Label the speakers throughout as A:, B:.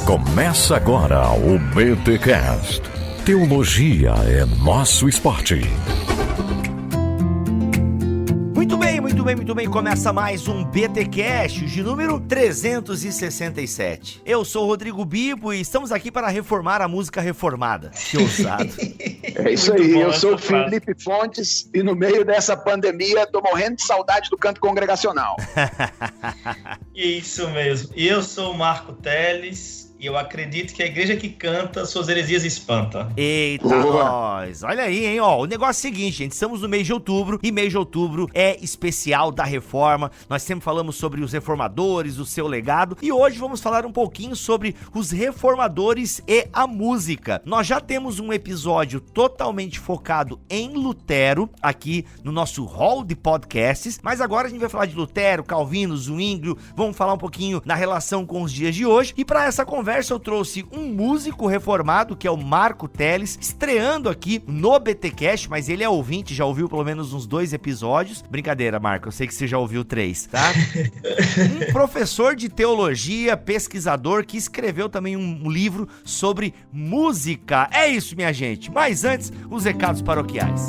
A: Começa agora o BTcast. Teologia é nosso esporte.
B: Muito bem. Começa mais um BTcast de número 367. Eu sou o Rodrigo Bibo e estamos aqui para reformar a música reformada. Que ousado.
C: É isso aí, eu sou o Felipe Fontes e no meio dessa pandemia tô morrendo de saudade do canto congregacional.
D: Isso mesmo. E eu sou o Marco Teles e eu acredito que a igreja que canta suas heresias espanta.
B: Eita, nós! Olha aí, hein, ó. O negócio é o seguinte, gente. Estamos no mês de outubro e mês de outubro é especial da reforma. Nós sempre falamos sobre os reformadores, o seu legado e hoje vamos falar um pouquinho sobre os reformadores e a música. Nós já temos um episódio totalmente focado em Lutero aqui no nosso hall de podcasts, mas agora a gente vai falar de Lutero, Calvino, Zwinglio, vamos falar um pouquinho na relação com os dias de hoje e para essa conversa eu trouxe um músico reformado, que é o Marco Teles, estreando aqui no BTcast, mas ele é ouvinte, já ouviu pelo menos uns 2 episódios. Brincadeira, Marco, eu sei que você já ouviu 3, tá? Um professor de teologia, pesquisador, que escreveu também um livro sobre música. É isso, minha gente. Mas antes, os recados paroquiais.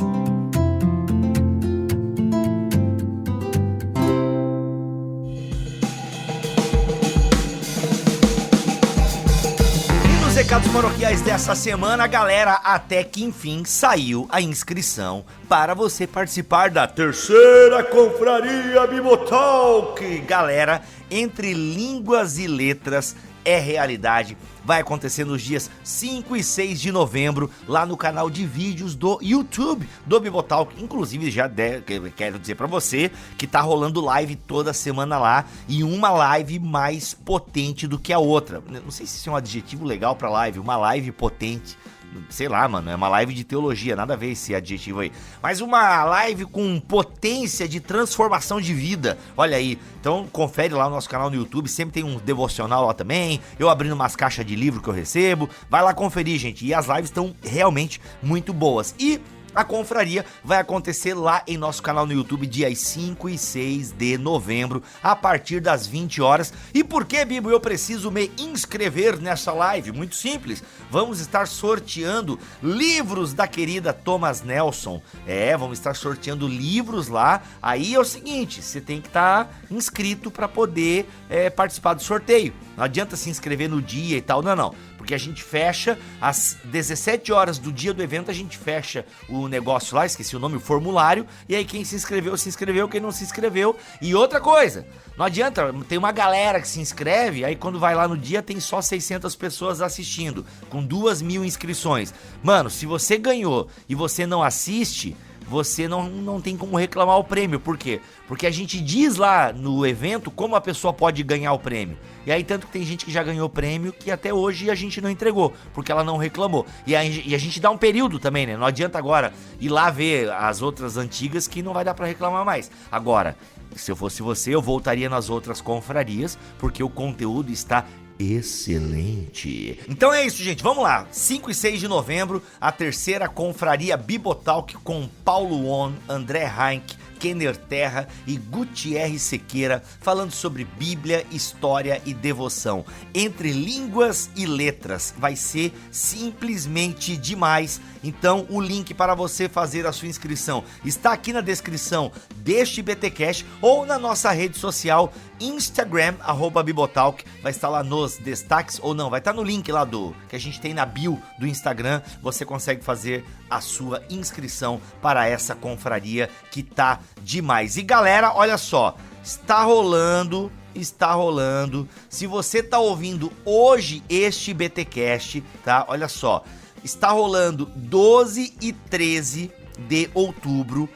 B: Recados paroquiais dessa semana, galera, até que enfim saiu a inscrição para você participar da terceira confraria Bibotalk. Galera, Entre Línguas e Letras é realidade. Vai acontecer nos dias 5 e 6 de novembro, lá no canal de vídeos do YouTube do Bibotalk. Inclusive, quero dizer pra você que tá rolando live toda semana lá, e uma live mais potente do que a outra. Não sei se isso é um adjetivo legal pra live, uma live potente. Sei lá, mano, é uma live de teologia, nada a ver esse adjetivo aí. Mas uma live com potência de transformação de vida, olha aí. Então confere lá no nosso canal no YouTube, sempre tem um devocional lá também, eu abrindo umas caixas de livro que eu recebo. Vai lá conferir, gente, e as lives estão realmente muito boas. E a confraria vai acontecer lá em nosso canal no YouTube dias 5 e 6 de novembro, a partir das 20 horas. E por que, Bibo, eu preciso me inscrever nessa live? Muito simples, vamos estar sorteando livros da querida Thomas Nelson. Vamos estar sorteando livros lá. Aí é o seguinte, você tem que estar inscrito para poder participar do sorteio. Não adianta se inscrever no dia e tal, não. Porque a gente fecha às 17 horas do dia do evento, a gente fecha o negócio lá, esqueci o nome, o formulário, e aí quem se inscreveu, quem não se inscreveu. E outra coisa, não adianta, tem uma galera que se inscreve, aí quando vai lá no dia tem só 600 pessoas assistindo, com 2.000 inscrições. Mano, se você ganhou e você não assiste, você não tem como reclamar o prêmio. Por quê? Porque a gente diz lá no evento como a pessoa pode ganhar o prêmio. E aí tanto que tem gente que já ganhou o prêmio que até hoje a gente não entregou, porque ela não reclamou. E a gente dá um período também, né? Não adianta agora ir lá ver as outras antigas que não vai dar pra reclamar mais. Agora, se eu fosse você, eu voltaria nas outras confrarias, porque o conteúdo está excelente. Então é isso, gente, vamos lá. 5 e 6 de novembro, a terceira confraria Bibotalk com Paulo On, André Heinck, Kenner Terra e Gutierrez Sequeira, falando sobre Bíblia, história e devoção. Entre Línguas e Letras. Vai ser simplesmente demais. Então o link para você fazer a sua inscrição está aqui na descrição deste BTcast ou na nossa rede social Instagram, @Bibotalk. Vai estar lá nos destaques, ou não, vai estar no link lá que a gente tem na bio do Instagram. Você consegue fazer a sua inscrição para essa confraria que tá demais. E galera, olha só, está rolando. Se você tá ouvindo hoje este BTcast, tá? Olha só, está rolando 12 e 13 de outubro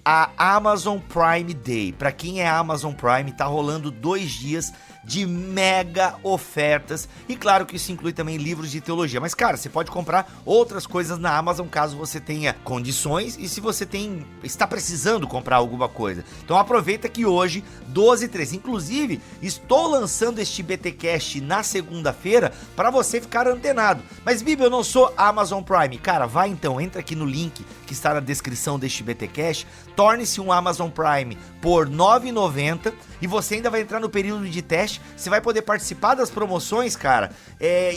B: a Amazon Prime Day. Para quem é Amazon Prime, tá rolando 2 dias de mega ofertas, e claro que isso inclui também livros de teologia, mas cara, você pode comprar outras coisas na Amazon caso você tenha condições e se você está precisando comprar alguma coisa. Então aproveita que hoje, 12 e 13, inclusive estou lançando este BTcast na segunda-feira para você ficar antenado. Mas Bibi, eu não sou Amazon Prime. Cara, vai então, entra aqui no link que está na descrição deste BTcast, torne-se um Amazon Prime por R$ 9,90 e você ainda vai entrar no período de teste BTcast, você vai poder participar das promoções, cara,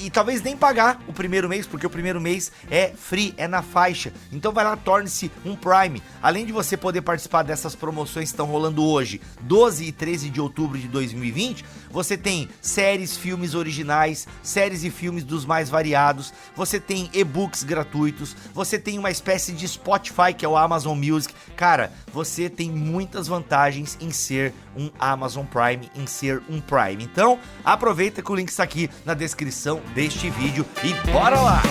B: e talvez nem pagar o primeiro mês, porque o primeiro mês é free, é na faixa. Então vai lá, torne-se um Prime. Além de você poder participar dessas promoções que estão rolando hoje, 12 e 13 de outubro de 2020, você tem séries, filmes originais, séries e filmes dos mais variados, você tem e-books gratuitos, você tem uma espécie de Spotify, que é o Amazon Music. Cara, você tem muitas vantagens em ser um Amazon Prime, em ser um Prime. Então, aproveita que o link está aqui na descrição deste vídeo e bora lá!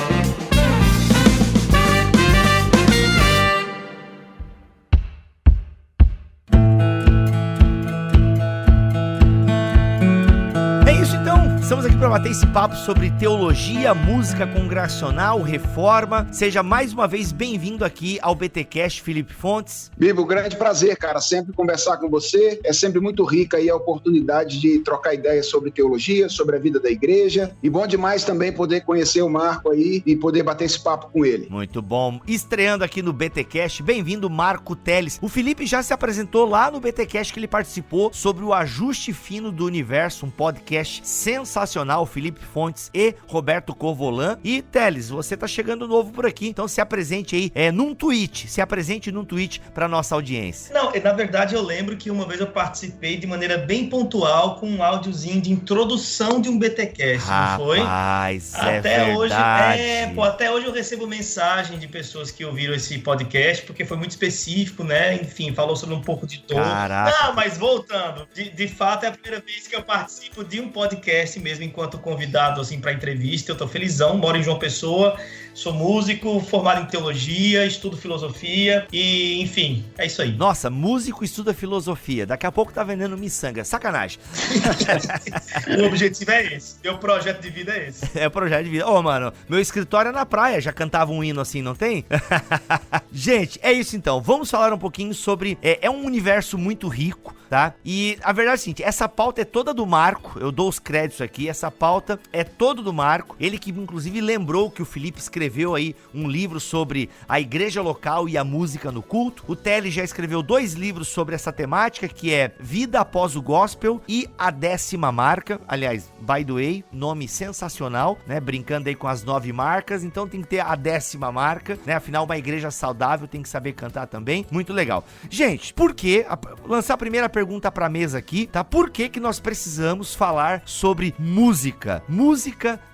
B: Estamos aqui para bater esse papo sobre teologia, música congregacional, reforma. Seja mais uma vez bem-vindo aqui ao BTcast, Felipe Fontes.
C: Bibo, grande prazer, cara, sempre conversar com você. É sempre muito rica aí a oportunidade de trocar ideias sobre teologia, sobre a vida da igreja. E bom demais também poder conhecer o Marco aí e poder bater esse papo com ele.
B: Muito bom. Estreando aqui no BTcast, bem-vindo, Marco Teles. O Felipe já se apresentou lá no BTcast que ele participou sobre o Ajuste Fino do Universo, um podcast sensacional. Felipe Fontes e Roberto Corvolan. E Teles, você tá chegando novo por aqui, então se apresente aí num tweet, pra nossa audiência.
D: Não, na verdade eu lembro que uma vez eu participei de maneira bem pontual com um áudiozinho de introdução de um BTcast, não foi?
B: Rapaz,
D: até hoje,
B: verdade.
D: Até hoje eu recebo mensagem de pessoas que ouviram esse podcast, porque foi muito específico, né? Enfim, falou sobre um pouco de dor.
B: Caraca.
D: Não, mas voltando, de fato é a primeira vez que eu participo de um podcast mesmo enquanto convidado assim para entrevista. Eu tô felizão, moro em João Pessoa, sou músico, formado em teologia, estudo filosofia e, enfim, é isso aí.
B: Nossa, músico estuda filosofia, daqui a pouco tá vendendo miçanga, sacanagem.
D: O objetivo é esse, meu projeto de vida é esse.
B: É o projeto de vida. Ô, mano, meu escritório é na praia, já cantava um hino assim, não tem? Gente, é isso então, vamos falar um pouquinho sobre, é um universo muito rico, tá? E a verdade é a seguinte, essa pauta é toda do Marco, eu dou os créditos aqui, essa pauta é toda do Marco, ele que inclusive lembrou que o Felipe escreveu aí um livro sobre a igreja local e a música no culto. O Teles já escreveu 2 livros sobre essa temática, que é Vida Após o Gospel e A 10ª Marca, aliás, by the way, nome sensacional, né, brincando aí com as 9 marcas, então tem que ter a 10ª marca, né, afinal uma igreja saudável tem que saber cantar também, muito legal. Gente, por que, lançar a primeira pergunta pra mesa aqui, tá, por que nós precisamos falar sobre música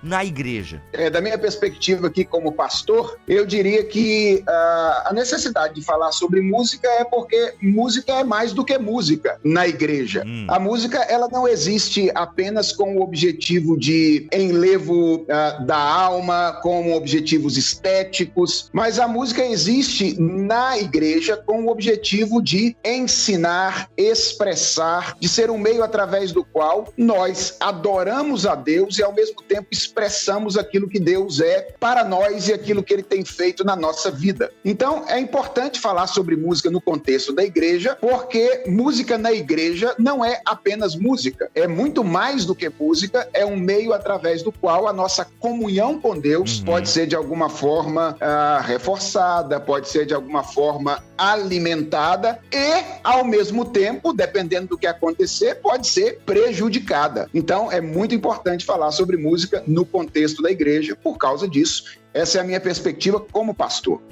B: na igreja?
C: Da minha perspectiva aqui como pastor, eu diria que a necessidade de falar sobre música é porque música é mais do que música na igreja. A música, ela não existe apenas com o objetivo de enlevo da alma, com objetivos estéticos, mas a música existe na igreja com o objetivo de ensinar, expressar, de ser um meio através do qual nós adoramos a Deus e ao mesmo tempo expressamos aquilo que Deus é para nós e aquilo que Ele tem feito na nossa vida. Então, é importante falar sobre música no contexto da igreja, porque música na igreja não é apenas música, é muito mais do que música, é um meio através do qual a nossa comunhão com Deus pode ser de alguma forma reforçada, pode ser de alguma forma alimentada e, ao mesmo tempo, dependendo do que acontecer, pode ser prejudicada. Então, é muito importante falar sobre música no contexto da igreja por causa disso. Essa é a minha perspectiva como pastor.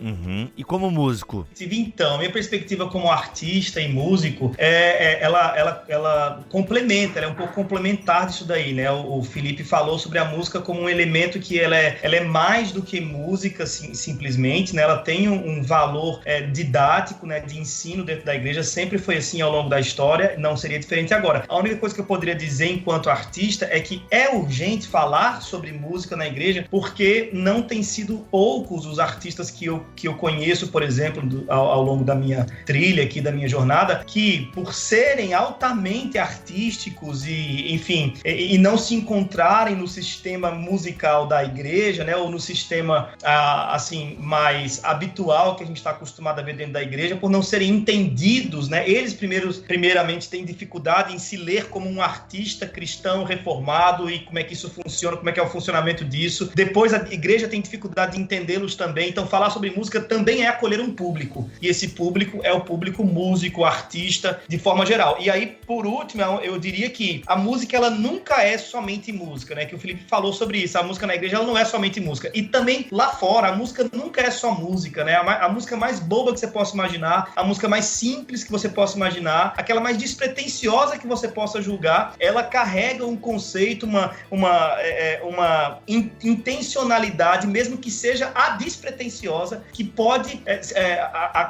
B: E como músico?
D: Então, minha perspectiva como artista e músico, ela complementa, ela é um pouco complementar disso daí, né? O Felipe falou sobre a música como um elemento que ela é mais do que música, simplesmente, né? Ela tem um valor didático, né? De ensino dentro da igreja, sempre foi assim ao longo da história, não seria diferente agora. A única coisa que eu poderia dizer enquanto artista é que é urgente falar sobre música na igreja, porque não tem sido poucos os artistas que eu conheço, por exemplo, ao longo da minha trilha aqui, da minha jornada, que por serem altamente artísticos e, enfim, e não se encontrarem no sistema musical da igreja, né, ou no sistema, assim, mais habitual que a gente está acostumado a ver dentro da igreja, por não serem entendidos, né, eles primeiramente têm dificuldade em se ler como um artista cristão reformado e como é que isso funciona, como é que é o funcionamento disso. Depois a igreja tem dificuldade dificuldade de entendê-los também. Então, falar sobre música também é acolher um público. E esse público é o público músico, artista, de forma geral. E aí, por último, eu diria que a música, ela nunca é somente música, né? Que o Felipe falou sobre isso. A música na igreja, ela não é somente música. E também, lá fora, a música nunca é só música, né? A música mais boba que você possa imaginar, a música mais simples que você possa imaginar, aquela mais despretensiosa que você possa julgar, ela carrega um conceito, uma intencionalidade, mesmo que seja a despretensiosa, que pode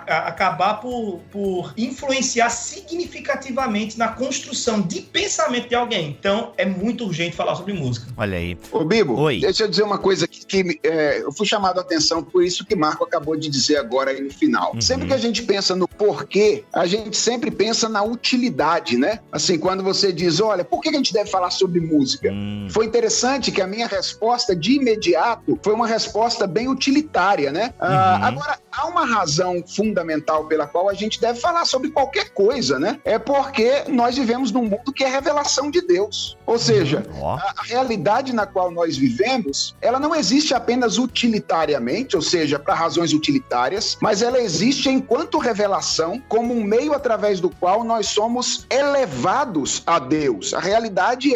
D: acabar por influenciar significativamente na construção de pensamento de alguém. Então, é muito urgente falar sobre música.
B: Olha aí.
C: Ô, Bibo,
B: Oi.
C: deixa eu dizer uma coisa que eu fui chamado a atenção por isso que Marco acabou de dizer agora aí no final. Sempre que a gente pensa no porquê, a gente sempre pensa na utilidade, né? Assim, quando você diz, olha, por que a gente deve falar sobre música? Foi interessante que a minha resposta de imediato foi uma resposta bem utilitária, né? Agora, há uma razão fundamental pela qual a gente deve falar sobre qualquer coisa, né? É porque nós vivemos num mundo que é revelação de Deus. Ou seja, a realidade na qual nós vivemos, ela não existe apenas utilitariamente, ou seja, para razões utilitárias, mas ela existe enquanto revelação, como um meio através do qual nós somos elevados a Deus. A realidade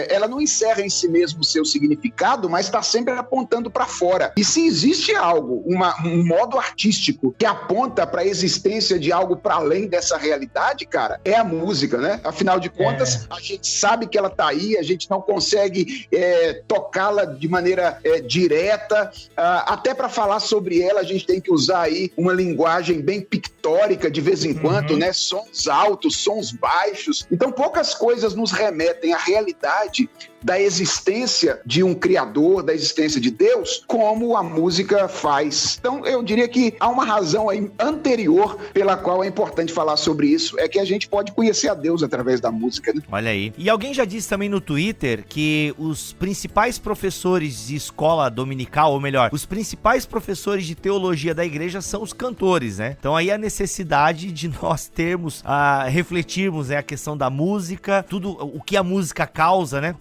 C: ela não encerra em si mesmo o seu significado, mas está sempre apontando para fora. E se existe algo, um modo artístico que aponta para a existência de algo para além dessa realidade, cara, é a música, né? Afinal de contas, a gente sabe que ela está aí, a gente não consegue tocá-la de maneira direta, até para falar sobre ela a gente tem que usar aí uma linguagem bem pictórica de vez em quando, né? Sons altos, sons baixos. Então poucas coisas nos remetem à realidade da existência de um Criador, da existência de Deus, como a música faz. Então, eu diria que há uma razão aí anterior pela qual é importante falar sobre isso, é que a gente pode conhecer a Deus através da música, né?
B: Olha aí. E alguém já disse também no Twitter que os principais professores de escola dominical, ou melhor, os principais professores de teologia da igreja são os cantores, né? Então aí a necessidade de nós termos, refletirmos, né, a questão da música, tudo o que a música causa, né?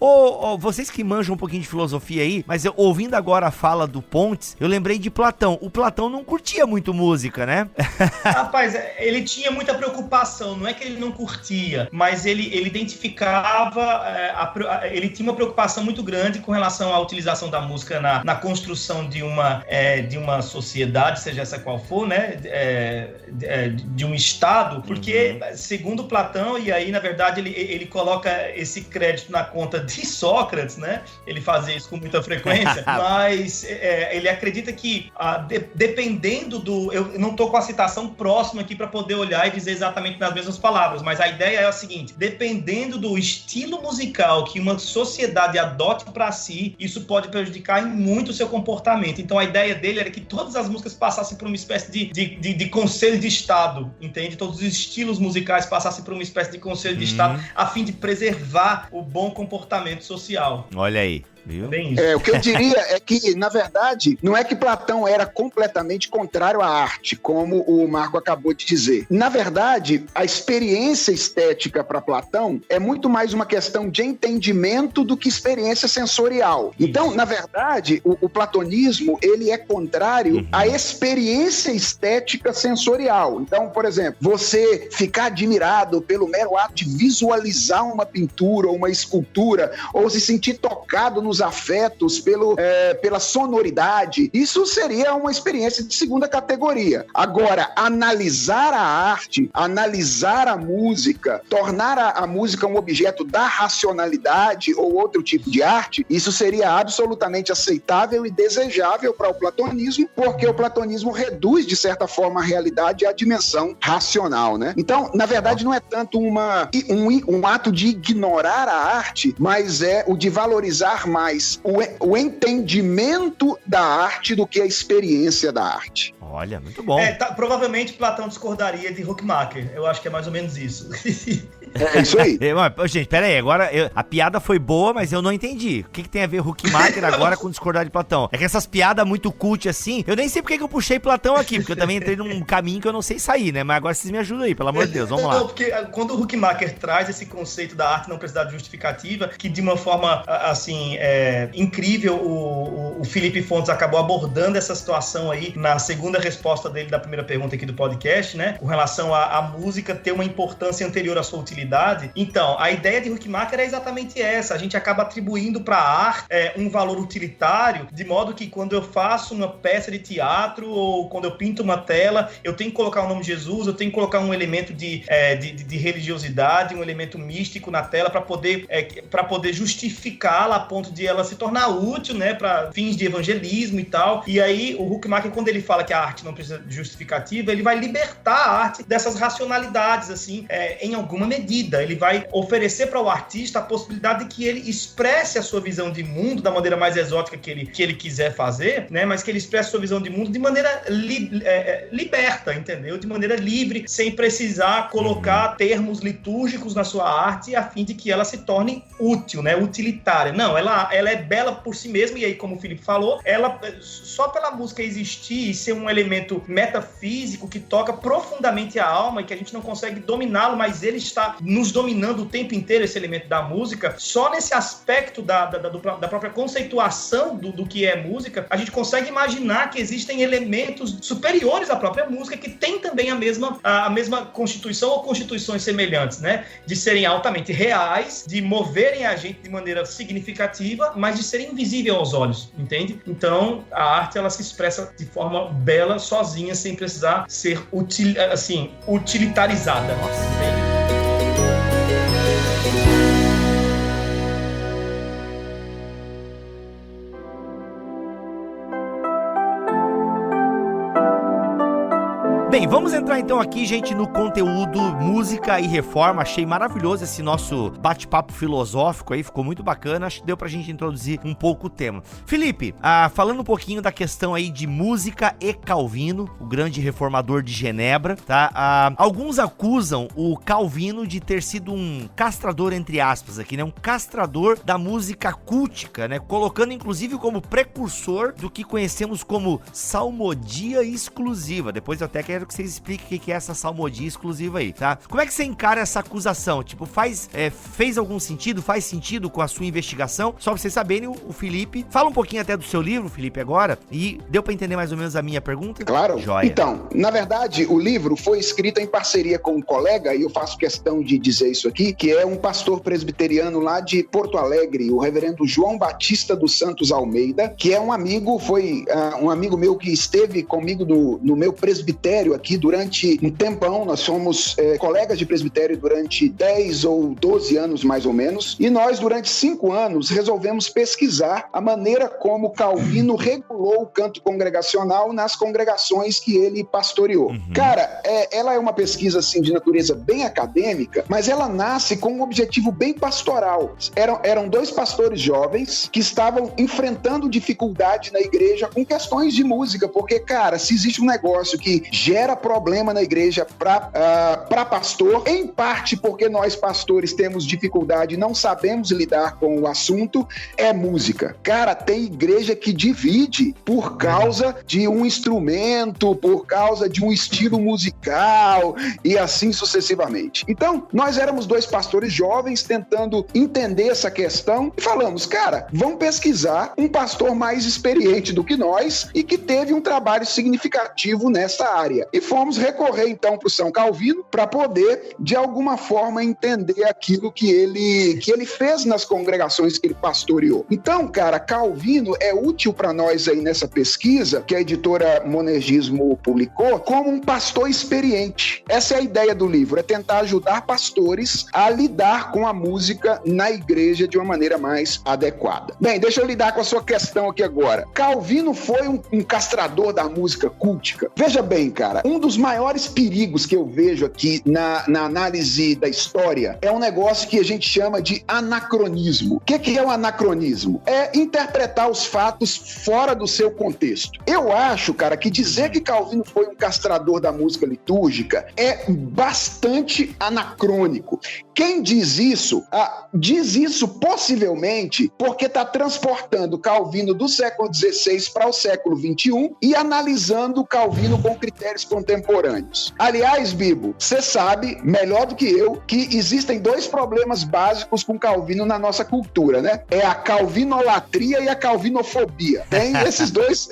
B: Vocês que manjam um pouquinho de filosofia aí, mas ouvindo agora a fala do Pontes, eu lembrei de Platão. O Platão não curtia muito música, né?
D: Rapaz, ele tinha muita preocupação, não é que ele não curtia, mas ele identificava, ele tinha uma preocupação muito grande com relação à utilização da música na construção de uma sociedade, seja essa qual for, né? De um Estado, porque, segundo Platão, e aí, na verdade, ele coloca esse crédito na conta de Sócrates, né? Ele fazia isso com muita frequência, mas ele acredita que, dependendo do... Eu não estou com a citação próxima aqui para poder olhar e dizer exatamente nas mesmas palavras, mas a ideia é a seguinte: dependendo do estilo musical que uma sociedade adote para si, isso pode prejudicar muito o seu comportamento. Então, a ideia dele era que todas as músicas passassem por uma espécie de conselho de Estado, entende? Todos os estilos musicais passassem por uma espécie de conselho de Estado, a fim de preservar o bom comportamento social.
B: Olha aí. Viu?
C: O que eu diria é que, na verdade, não é que Platão era completamente contrário à arte, como o Marco acabou de dizer. Na verdade, a experiência estética para Platão é muito mais uma questão de entendimento do que experiência sensorial. Então, na verdade, o platonismo, ele é contrário à experiência estética sensorial. Então, por exemplo, você ficar admirado pelo mero ato de visualizar uma pintura ou uma escultura, ou se sentir tocado nos afetos, pela sonoridade, isso seria uma experiência de segunda categoria. Agora, analisar a arte, analisar a música, tornar a música um objeto da racionalidade ou outro tipo de arte, isso seria absolutamente aceitável e desejável para o platonismo, porque o platonismo reduz, de certa forma, a realidade à dimensão racional, né? Então, na verdade, não é tanto um ato de ignorar a arte, mas é o de valorizar mais o entendimento da arte do que a experiência da arte.
B: Olha, muito bom.
D: Provavelmente Platão discordaria de Huckmacher. Eu acho que é mais ou menos isso.
C: É isso aí.
B: Gente, pera aí, agora a piada foi boa, mas eu não entendi. O que tem a ver Huckmacher agora com discordar de Platão? É que essas piadas muito cult assim, eu nem sei porque que eu puxei Platão aqui, porque eu também entrei num caminho que eu não sei sair, né? Mas agora vocês me ajudam aí, pelo amor de Deus, vamos lá.
D: Não, porque quando o Huckmacher traz esse conceito da arte não precisar de justificativa, que de uma forma, assim, incrível, o Felipe Fontes acabou abordando essa situação aí na segunda resposta dele da primeira pergunta aqui do podcast, né? Com relação à música ter uma importância anterior à sua utilidade. Então, a ideia de Huckmacher é exatamente essa. A gente acaba atribuindo para a arte um valor utilitário, de modo que quando eu faço uma peça de teatro ou quando eu pinto uma tela, eu tenho que colocar o nome de Jesus, eu tenho que colocar um elemento de religiosidade, um elemento místico na tela para poder justificá-la a ponto de ela se tornar útil, né, para fins de evangelismo e tal. E aí o Huckmacher, quando ele fala que a arte não precisa de justificativa, ele vai libertar a arte dessas racionalidades, assim, em alguma medida. Ele vai oferecer para o artista a possibilidade de que ele expresse a sua visão de mundo da maneira mais exótica que ele quiser fazer, né, mas que ele expresse a sua visão de mundo de maneira liberta, entendeu? De maneira livre, sem precisar colocar termos litúrgicos na sua arte a fim de que ela se torne útil, né, utilitária. Não, ela é bela por si mesma, e aí, como o Felipe falou, ela, só pela música existir e ser um elemento metafísico que toca profundamente a alma e que a gente não consegue dominá-lo, mas ele está nos dominando o tempo inteiro, esse elemento da música, só nesse aspecto da própria conceituação do que é música, a gente consegue imaginar que existem elementos superiores à própria música que têm também a mesma constituição ou constituições semelhantes, né? De serem altamente reais, de moverem a gente de maneira significativa, mas de serem invisíveis aos olhos, entende? Então, a arte, ela se expressa de forma bela, sozinha, sem precisar ser utilitarizada. Nossa, entende?
B: Bem, vamos entrar então aqui, gente, no conteúdo música e reforma. Achei maravilhoso esse nosso bate-papo filosófico aí, ficou muito bacana. Acho que deu pra gente introduzir um pouco o tema. Felipe, falando um pouquinho da questão aí de música e Calvino, o grande reformador de Genebra, tá? Alguns acusam o Calvino de ter sido um castrador, entre aspas aqui, né? Um castrador da música cultica, né? Colocando inclusive como precursor do que conhecemos como salmodia exclusiva. Depois eu até quero que vocês expliquem o que é essa salmodia exclusiva aí, tá? Como é que você encara essa acusação? Tipo, fez algum sentido? Faz sentido com a sua investigação? Só pra vocês saberem, o Felipe... Fala um pouquinho até do seu livro, Felipe, agora, e deu pra entender mais ou menos a minha pergunta?
C: Claro.
B: Joia.
C: Então, na verdade, o livro foi escrito em parceria com um colega, e eu faço questão de dizer isso aqui, que é um pastor presbiteriano lá de Porto Alegre, o reverendo João Batista dos Santos Almeida, que é um amigo, foi um amigo meu que esteve comigo no meu presbitério aqui durante um tempão. Nós somos colegas de presbitério durante 10 ou 12 anos, mais ou menos, e nós, durante 5 anos, resolvemos pesquisar a maneira como Calvino regulou o canto congregacional nas congregações que ele pastoreou. Cara, ela é uma pesquisa, assim, de natureza bem acadêmica, mas ela nasce com um objetivo bem pastoral. Eram 2 pastores jovens que estavam enfrentando dificuldade na igreja com questões de música, porque, cara, se existe um negócio que gera problema na igreja para pastor, em parte porque nós pastores temos dificuldade e não sabemos lidar com o assunto, é música. Cara, tem igreja que divide por causa de um instrumento, por causa de um estilo musical e assim sucessivamente. Então, nós éramos 2 pastores jovens tentando entender essa questão e falamos, cara, vamos pesquisar um pastor mais experiente do que nós e que teve um trabalho significativo nessa área. E fomos recorrer então para o São Calvino para poder, de alguma forma, entender aquilo que ele fez nas congregações que ele pastoreou. Então, cara, Calvino é útil para nós aí nessa pesquisa que a editora Monergismo publicou como um pastor experiente. Essa é a ideia do livro, é tentar ajudar pastores a lidar com a música na igreja de uma maneira mais adequada. Bem, deixa eu lidar com a sua questão aqui agora. Calvino foi um castrador da música cultica? Veja bem, cara, um dos maiores perigos que eu vejo aqui na análise da história é um negócio que a gente chama de anacronismo. O que é um anacronismo? É interpretar os fatos fora do seu contexto. Eu acho, cara, que dizer que Calvino foi um castrador da música litúrgica é bastante anacrônico. Quem diz isso possivelmente porque está transportando Calvino do século XVI para o século XXI e analisando Calvino com critérios contemporâneos. Aliás, Bibo, você sabe, melhor do que eu, que existem dois problemas básicos com Calvino na nossa cultura, né? É a calvinolatria e a calvinofobia. Tem esses dois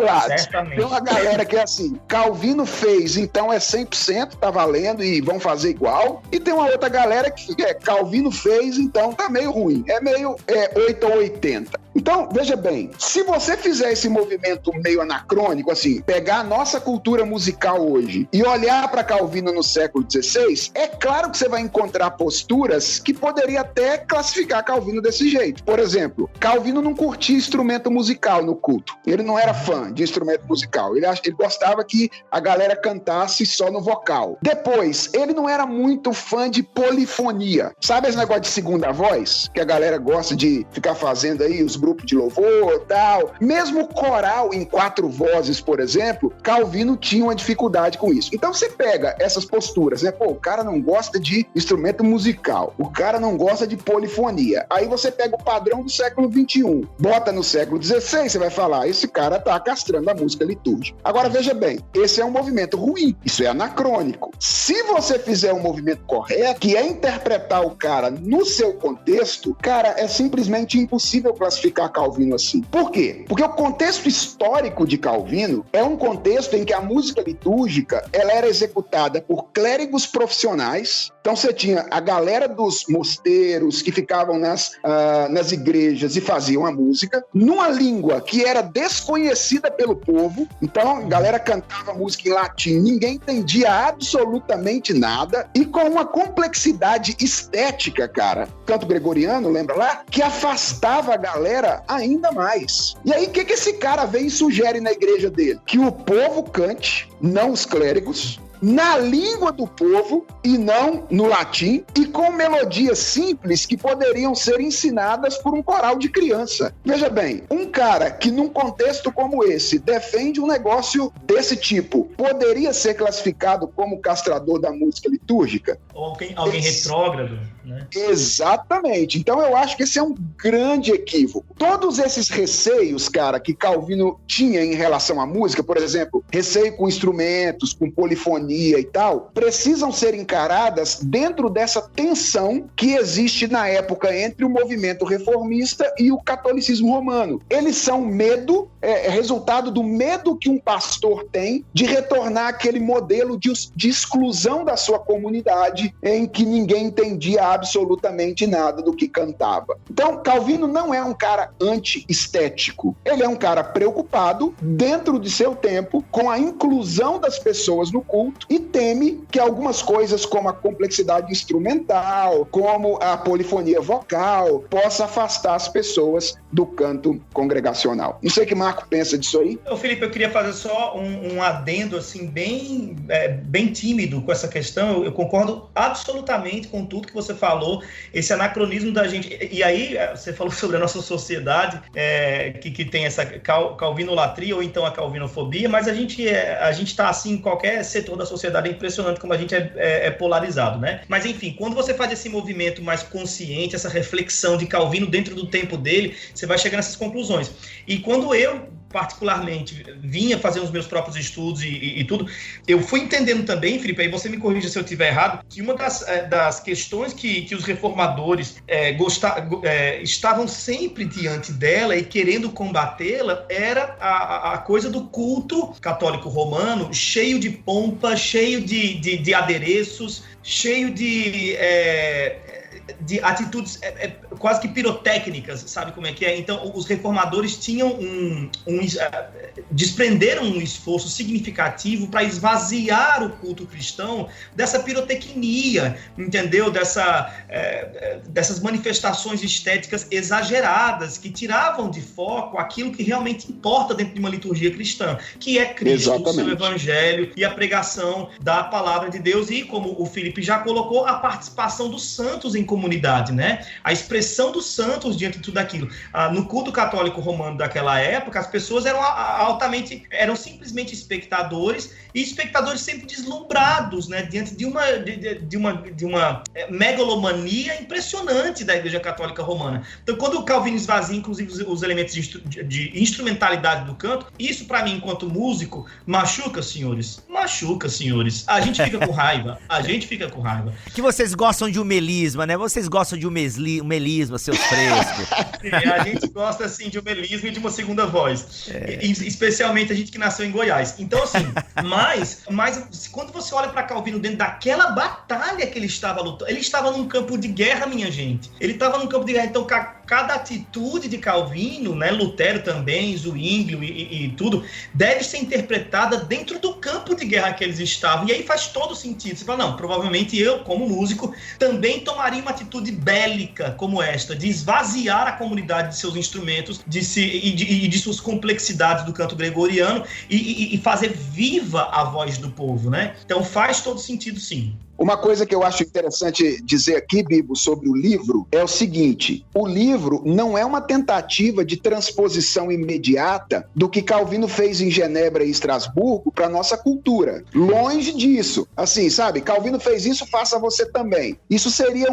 C: lados.
D: Certamente.
C: Tem uma galera que é assim, Calvino fez, então é 100%, tá valendo e vão fazer igual. E tem uma outra galera que Calvino fez, então tá meio ruim. É meio 8 ou 80. Então, veja bem, se você fizer esse movimento meio anacrônico, assim, pegar a nossa cultura musical hoje e olhar para Calvino no século XVI, é claro que você vai encontrar posturas que poderia até classificar Calvino desse jeito. Por exemplo, Calvino não curtia instrumento musical no culto. Ele não era fã de instrumento musical. Ele gostava que a galera cantasse só no vocal. Depois, ele não era muito fã de polifonia. Sabe esse negócio de segunda voz? Que a galera gosta de ficar fazendo aí os grupos de louvor e tal. Mesmo coral em 4 vozes, por exemplo, Calvino tinha uma dificuldade com isso. Então você pega essas posturas, né? Pô, o cara não gosta de instrumento musical, o cara não gosta de polifonia. Aí você pega o padrão do século XXI, bota no século XVI, você vai falar, esse cara tá castrando a música litúrgica. Agora veja bem, esse é um movimento ruim, isso é anacrônico. Se você fizer um movimento correto, que é interpretar o cara no seu contexto, cara, é simplesmente impossível classificar Calvino assim. Por quê? Porque o contexto histórico de Calvino é um contexto em que a música litúrgica ela era executada por clérigos profissionais. Então você tinha a galera dos mosteiros que ficavam nas igrejas e faziam a música numa língua que era desconhecida pelo povo. Então a galera cantava música em latim, ninguém entendia absolutamente nada e com uma complexidade estética, cara, canto gregoriano, lembra lá? Que afastava a galera ainda mais. E aí o que esse cara vem e sugere na igreja dele? Que o povo cante, não os clérigos, na língua do povo e não no latim, e com melodias simples que poderiam ser ensinadas por um coral de criança. Veja bem, um cara que num contexto como esse defende um negócio desse tipo, poderia ser classificado como castrador da música litúrgica?
D: Ou alguém retrógrado, né?
C: Exatamente. Então eu acho que esse é um grande equívoco. Todos esses receios, cara, que Calvino tinha em relação à música, por exemplo, receio com instrumentos, com polifonia e tal, precisam ser encaradas dentro dessa tensão que existe na época entre o movimento reformista e o catolicismo romano. Eles são resultado do medo que um pastor tem de retornar àquele modelo de exclusão da sua comunidade em que ninguém entendia absolutamente nada do que cantava. Então, Calvino não é um cara anti-estético. Ele é um cara preocupado, dentro de seu tempo, com a inclusão das pessoas no culto e teme que algumas coisas como a complexidade instrumental, como a polifonia vocal, possa afastar as pessoas do canto congregacional. Não sei o que Marco pensa disso aí.
D: Felipe, eu queria fazer só um adendo assim, bem tímido com essa questão. Eu concordo absolutamente com tudo que você falou, esse anacronismo da gente. E aí, você falou sobre a nossa sociedade, que tem essa calvinolatria ou então a calvinofobia, mas a gente está assim em qualquer setor da sociedade, é impressionante como a gente é polarizado, né? Mas enfim, quando você faz esse movimento mais consciente, essa reflexão de Calvino dentro do tempo dele, você vai chegar nessas conclusões. E quando eu particularmente vinha fazer os meus próprios estudos e tudo, eu fui entendendo também, Felipe, aí você me corrija se eu estiver errado, que uma das questões que os reformadores estavam sempre diante dela e querendo combatê-la era a coisa do culto católico romano, cheio de pompa, cheio de adereços, cheio de de atitudes quase que pirotécnicas, sabe como é que é? Então, os reformadores tinham desprenderam um esforço significativo para esvaziar o culto cristão dessa pirotecnia, entendeu? Dessas manifestações estéticas exageradas que tiravam de foco aquilo que realmente importa dentro de uma liturgia cristã, que é Cristo, o seu evangelho e a pregação da palavra de Deus e, como o Felipe já colocou, a participação dos santos em comunidade, né? A expressão dos santos diante de tudo aquilo. No culto católico romano daquela época, as pessoas eram simplesmente espectadores, e espectadores sempre deslumbrados, né? Diante de uma megalomania impressionante da Igreja Católica Romana. Então, quando o Calvino esvazia, inclusive, os elementos de instrumentalidade do canto, isso, para mim, enquanto músico, machuca, senhores. A gente fica com raiva.
B: Que vocês gostam de um melisma, né? Vocês gostam de um melisma, seus frescos.
D: Sim, a gente gosta, assim, de um melisma e de uma segunda voz. Especialmente a gente que nasceu em Goiás. Então, assim, mas quando você olha para Calvino dentro daquela batalha que ele estava lutando, ele estava num campo de guerra, minha gente. Ele estava num campo de guerra. Então, cada atitude de Calvino, né, Lutero também, Zwinglio e tudo, deve ser interpretada dentro do campo de guerra que eles estavam. E aí faz todo sentido. Você fala, não, provavelmente eu, como músico, também tomaria uma atitude bélica como esta, de esvaziar a comunidade de seus instrumentos e de suas complexidades do canto gregoriano e fazer viva a voz do povo, né? Então faz todo sentido, sim.
C: Uma coisa que eu acho interessante dizer aqui, Bibo, sobre o livro é o seguinte: o livro não é uma tentativa de transposição imediata do que Calvino fez em Genebra e Estrasburgo para a nossa cultura. Longe disso. Assim, sabe? Calvino fez isso, faça você também. Isso seria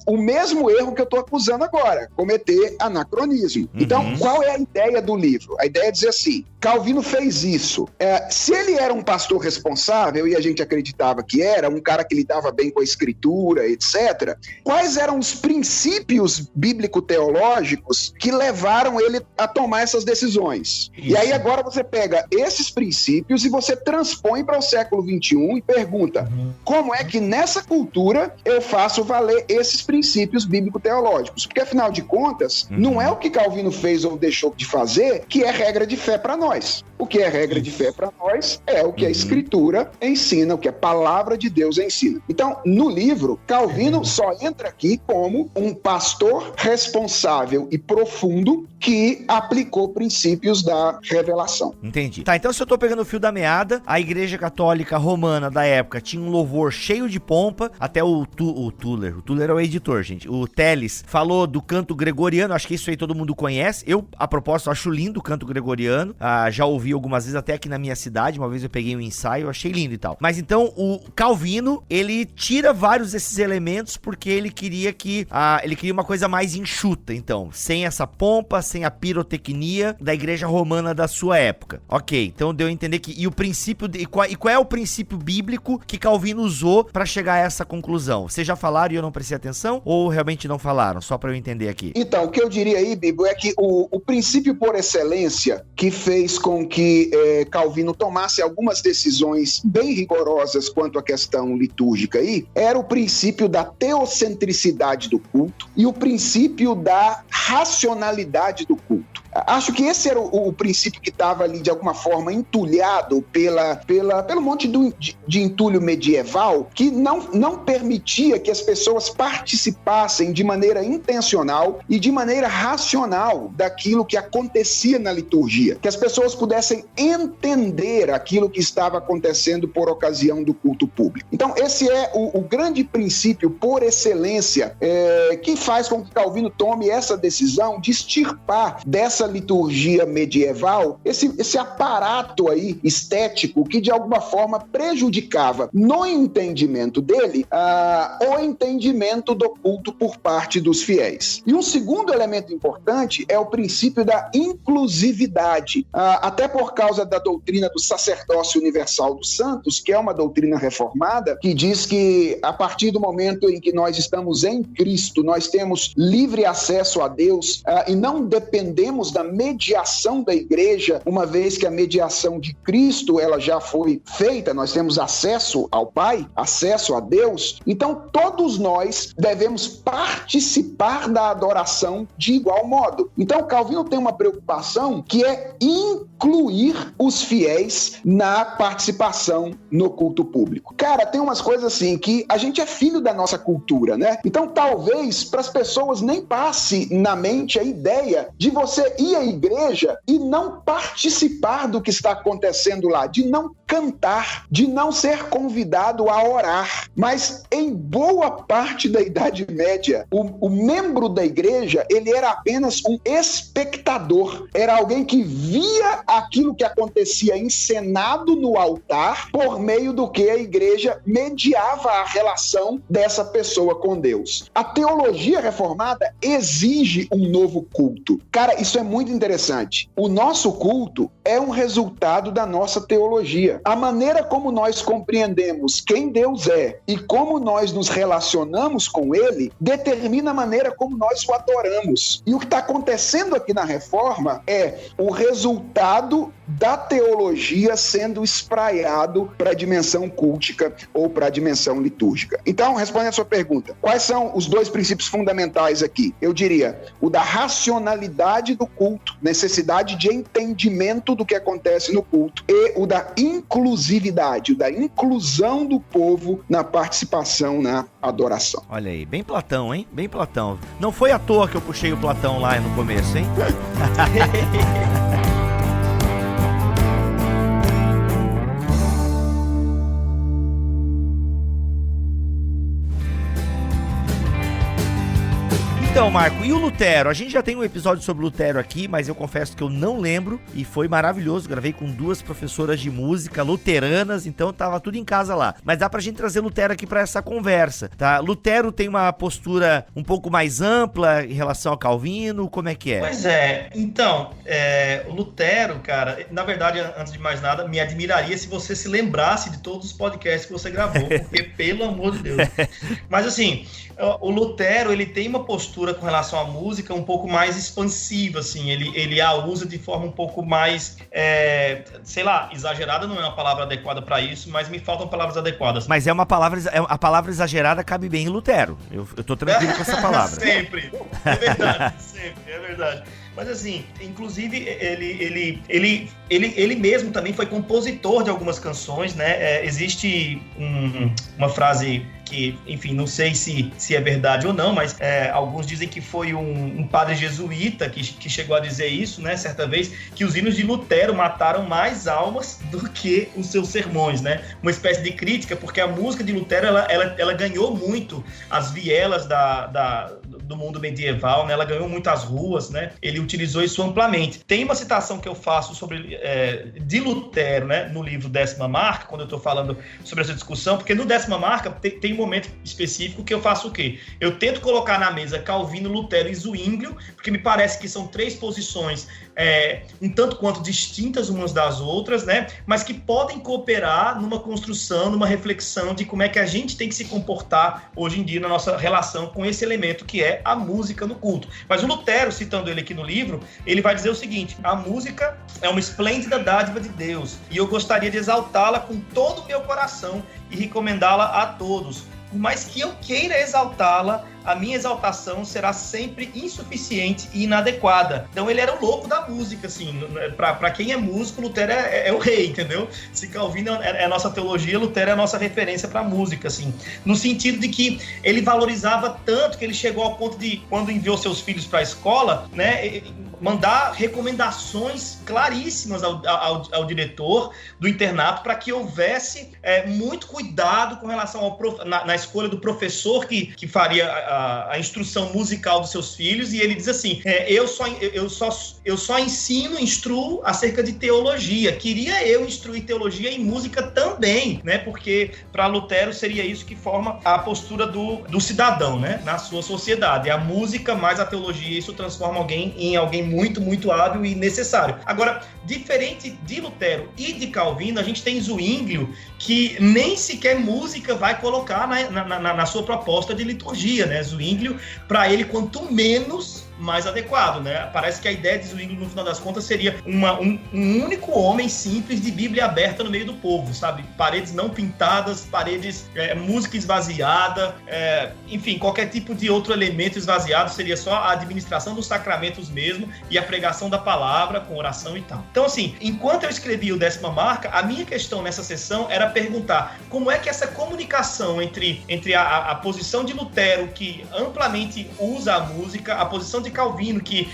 C: o mesmo erro que eu estou acusando agora, cometer anacronismo. Então, qual é a ideia do livro? A ideia é dizer assim: Calvino fez isso. Se ele era um pastor responsável, e a gente acreditava que era, um cara que lidava bem com a escritura, etc., quais eram os princípios bíblico-teológicos que levaram ele a tomar essas decisões? Isso. E aí agora você pega esses princípios e você transpõe para o século XXI e pergunta, como é que nessa cultura eu faço valer esses princípios bíblico-teológicos? Porque, afinal de contas, não é o que Calvino fez ou deixou de fazer que é regra de fé para nós. O que é regra de fé para nós é o que a Escritura ensina, o que a palavra de Deus ensina. Então, no livro, Calvino só entra aqui como um pastor responsável e profundo que aplicou princípios da revelação.
B: Entendi. Tá, então se eu tô pegando o fio da meada, a Igreja Católica Romana da época tinha um louvor cheio de pompa, até o Tuller é o editor, gente, o Teles falou do canto gregoriano, acho que isso aí todo mundo conhece. Eu, a propósito, acho lindo o canto gregoriano, já ouvi algumas vezes até aqui na minha cidade, uma vez eu peguei um ensaio, achei lindo e tal. Mas então, o Calvino, ele tira vários desses elementos porque ele queria uma coisa mais enxuta, então, sem essa pompa, sem a pirotecnia da Igreja Romana da sua época. Ok, então deu a entender que, e o princípio, qual é o princípio bíblico que Calvino usou pra chegar a essa conclusão? Vocês já falaram e eu não prestei atenção, ou realmente não falaram? Só pra eu entender aqui.
C: Então, o que eu diria aí, Bibo, é que o princípio por excelência que fez com que Calvino tomasse algumas decisões bem rigorosas quanto à questão litúrgica aí, era o princípio da teocentricidade do culto e o princípio da racionalidade do culto. Acho que esse era o princípio que estava ali, de alguma forma, entulhado pelo monte de entulho medieval, que não permitia que as pessoas participassem de maneira intencional e de maneira racional daquilo que acontecia na liturgia, que as pessoas pudessem entender aquilo que estava acontecendo por ocasião do culto público. Então, esse é o grande princípio por excelência que faz com que Calvino tome essa decisão de extirpar dessa liturgia medieval esse aparato aí estético que de alguma forma prejudicava no entendimento dele o entendimento do culto por parte dos fiéis. E um segundo elemento importante é o princípio da inclusividade, até por causa da doutrina do sacerdócio universal dos santos, que é uma doutrina reformada, que diz que a partir do momento em que nós estamos em Cristo, nós temos livre acesso a Deus e não dependemos da mediação da igreja, uma vez que a mediação de Cristo ela já foi feita, nós temos acesso ao Pai, acesso a Deus, então todos nós devemos participar da adoração de igual modo. Então Calvino tem uma preocupação que é incluir os fiéis na participação no culto público. Cara, tem umas coisas assim que a gente é filho da nossa cultura, né? Então talvez para as pessoas nem passe na mente a ideia de você ir à igreja e não participar do que está acontecendo lá, de não cantar, de não ser convidado a orar. Mas em boa parte da Idade Média, o membro da igreja, ele era apenas um espectador, era alguém que via aquilo que acontecia encenado no altar, por meio do que a igreja mediava a relação dessa pessoa com Deus. A teologia reformada exige um novo culto. Cara, isso é muito interessante. O nosso culto é um resultado da nossa teologia. A maneira como nós compreendemos quem Deus é e como nós nos relacionamos com Ele determina a maneira como nós o adoramos. E o que está acontecendo aqui na Reforma é o resultado da teologia sendo espraiado para a dimensão cultica ou para a dimensão litúrgica. Então, respondendo a sua pergunta, quais são os dois princípios fundamentais aqui? Eu diria, o da racionalidade do culto, necessidade de entendimento do que acontece no culto, e o da inclusividade, o da inclusão do povo na participação na adoração.
B: Olha aí, bem Platão, hein? Bem Platão. Não foi à toa que eu puxei o Platão lá no começo, hein? Então, Marco, e o Lutero? A gente já tem um episódio sobre Lutero aqui, mas eu confesso que eu não lembro e foi maravilhoso. Gravei com 2 professoras de música luteranas, então tava tudo em casa lá. Mas dá pra gente trazer Lutero aqui pra essa conversa, tá? Lutero tem uma postura um pouco mais ampla em relação ao Calvino, como é que é?
D: Pois é, então, o Lutero, cara, na verdade, antes de mais nada, me admiraria se você se lembrasse de todos os podcasts que você gravou, porque, pelo amor de Deus. Mas assim, o Lutero, ele tem uma postura com relação à música um pouco mais expansiva, assim, ele a usa de forma um pouco mais, sei lá, exagerada não é uma palavra adequada para isso, mas me faltam palavras adequadas.
B: Mas a palavra exagerada cabe bem em Lutero, eu tô tranquilo com essa palavra.
D: Sempre, é verdade, sempre, é verdade. Mas assim, inclusive ele mesmo também foi compositor de algumas canções, né? Existe uma frase que, enfim, não sei se é verdade ou não, mas alguns dizem que foi um padre jesuíta que chegou a dizer isso, né? Certa vez, que os hinos de Lutero mataram mais almas do que os seus sermões, né? Uma espécie de crítica, porque a música de Lutero, ela ganhou muito as vielas do mundo medieval, né? Ela ganhou muito as ruas, né? Ele utilizou isso amplamente. Tem uma citação que eu faço de Lutero, né? No livro 10ª Marca, quando eu estou falando sobre essa discussão, porque no 10ª Marca tem um momento específico que eu faço o quê? Eu tento colocar na mesa Calvino, Lutero e Zwinglio, porque me parece que são 3 posições um tanto quanto distintas umas das outras, né? Mas que podem cooperar numa construção, numa reflexão de como é que a gente tem que se comportar hoje em dia na nossa relação com esse elemento que é a música no culto. Mas o Lutero, citando ele aqui no livro, ele vai dizer o seguinte: a música é uma esplêndida dádiva de Deus e eu gostaria de exaltá-la com todo o meu coração e recomendá-la a todos. Por mais que eu queira exaltá-la, a minha exaltação será sempre insuficiente e inadequada. Então ele era o louco da música, assim, para quem é músico, Lutero é o rei, entendeu? Se Calvino é a nossa teologia, Lutero é a nossa referência para música, assim, no sentido de que ele valorizava tanto que ele chegou ao ponto de, quando enviou seus filhos para a escola, né, mandar recomendações claríssimas ao diretor do internato para que houvesse muito cuidado com relação na escolha do professor que faria a instrução musical dos seus filhos, e ele diz assim, eu só instruo acerca de teologia, queria eu instruir teologia em música também, né, porque para Lutero seria isso que forma a postura do cidadão, né, na sua sociedade, a música mais a teologia, isso transforma alguém em alguém muito, muito hábil e necessário. Agora, diferente de Lutero e de Calvino, a gente tem Zwinglio, que nem sequer música vai colocar na sua proposta de liturgia, né? Zwinglio, para ele, quanto menos mais adequado, né? Parece que a ideia de Zwingli, no final das contas, seria um único homem simples de Bíblia aberta no meio do povo, sabe? Paredes não pintadas, música esvaziada, enfim, qualquer tipo de outro elemento esvaziado, seria só a administração dos sacramentos mesmo e a pregação da palavra com oração e tal. Então, assim, enquanto eu escrevi o 10ª Marca, a minha questão nessa sessão era perguntar como é que essa comunicação entre a posição de Lutero, que amplamente usa a música, a posição de Calvino, que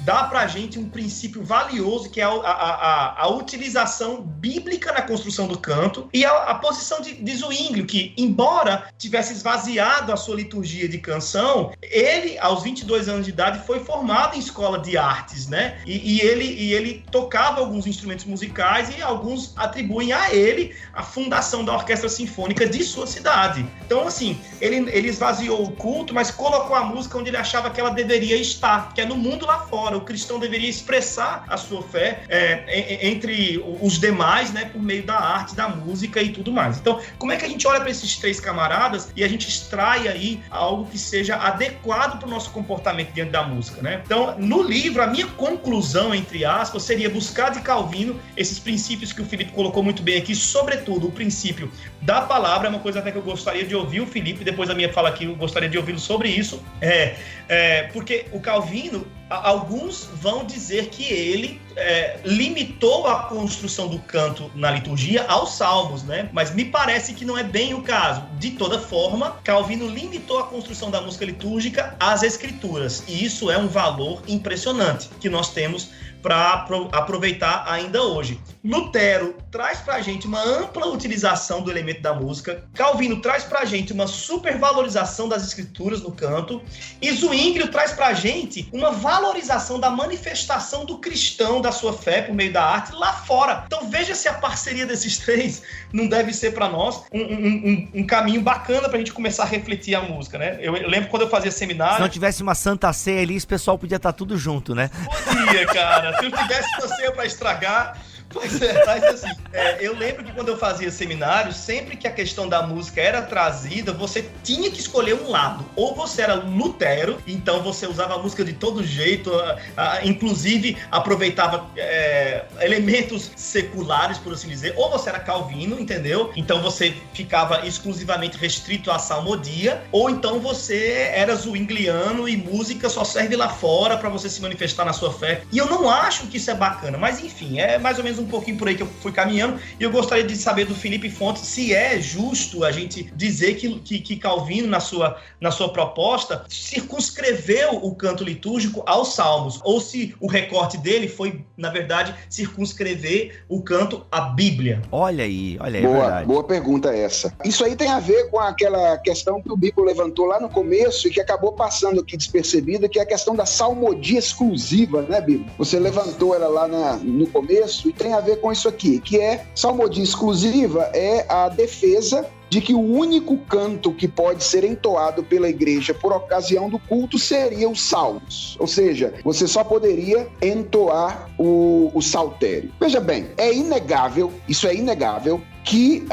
D: dá pra gente um princípio valioso, que é a utilização bíblica na construção do canto, e a posição de Zwingli, que, embora tivesse esvaziado a sua liturgia de canção, ele, aos 22 anos de idade, foi formado em escola de artes, né? E ele tocava alguns instrumentos musicais, e alguns atribuem a ele a fundação da orquestra sinfônica de sua cidade. Então, assim, ele esvaziou o culto, mas colocou a música onde ele achava que ela deveria estar, que é no mundo lá fora. O cristão deveria expressar a sua fé entre os demais, né, por meio da arte, da música e tudo mais. Então, como é que a gente olha para esses 3 camaradas e a gente extrai aí algo que seja adequado para o nosso comportamento diante da música, né? Então, no livro, a minha conclusão, entre aspas, seria buscar de Calvino esses princípios que o Felipe colocou muito bem aqui, sobretudo o princípio da palavra. É uma coisa até que eu gostaria de ouvir o Felipe, depois da minha fala aqui, eu gostaria de ouvi-lo sobre isso, porque o Calvino, alguns vão dizer que ele limitou a construção do canto na liturgia aos salmos, né? Mas me parece que não é bem o caso. De toda forma, Calvino limitou a construção da música litúrgica às escrituras, e isso é um valor impressionante que nós temos para aproveitar ainda hoje. Lutero traz para a gente uma ampla utilização do elemento da música, Calvino traz para a gente uma supervalorização das escrituras no canto, e Zwingli traz para a gente uma valorização da manifestação do cristão, da sua fé por meio da arte lá fora. Então veja se a parceria desses 3 não deve ser para nós um caminho bacana para a gente começar a refletir a música, né? Eu lembro quando eu fazia seminário...
B: Se não tivesse uma Santa Ceia ali, esse pessoal podia estar tudo junto, né?
D: Podia, cara. Se eu tivesse uma ceia para estragar... Pois é, mas assim, eu lembro que quando eu fazia seminário, sempre que a questão da música era trazida, você tinha que escolher um lado. Ou você era Lutero, então você usava a música de todo jeito, inclusive aproveitava elementos seculares, por assim dizer. Ou você era Calvino, entendeu? Então você ficava exclusivamente restrito à salmodia. Ou então você era zwingliano e música só serve lá fora para você se manifestar na sua fé. E eu não acho que isso é bacana, mas enfim, é mais ou menos um pouquinho por aí que eu fui caminhando, e eu gostaria de saber do Felipe Fontes se é justo a gente dizer que Calvino, na sua proposta, circunscreveu o canto litúrgico aos salmos, ou se o recorte dele foi, na verdade, circunscrever o canto à Bíblia.
B: Olha aí, é verdade.
C: Boa pergunta essa. Isso aí tem a ver com aquela questão que o Bico levantou lá no começo e que acabou passando aqui despercebida, que é a questão da salmodia exclusiva, né, Bico? Você levantou ela lá no começo, e tem a ver com isso aqui, que é salmodia exclusiva, é a defesa de que o único canto que pode ser entoado pela igreja por ocasião do culto seria os salmos. Ou seja, você só poderia entoar o saltério. Veja bem, isso é inegável, que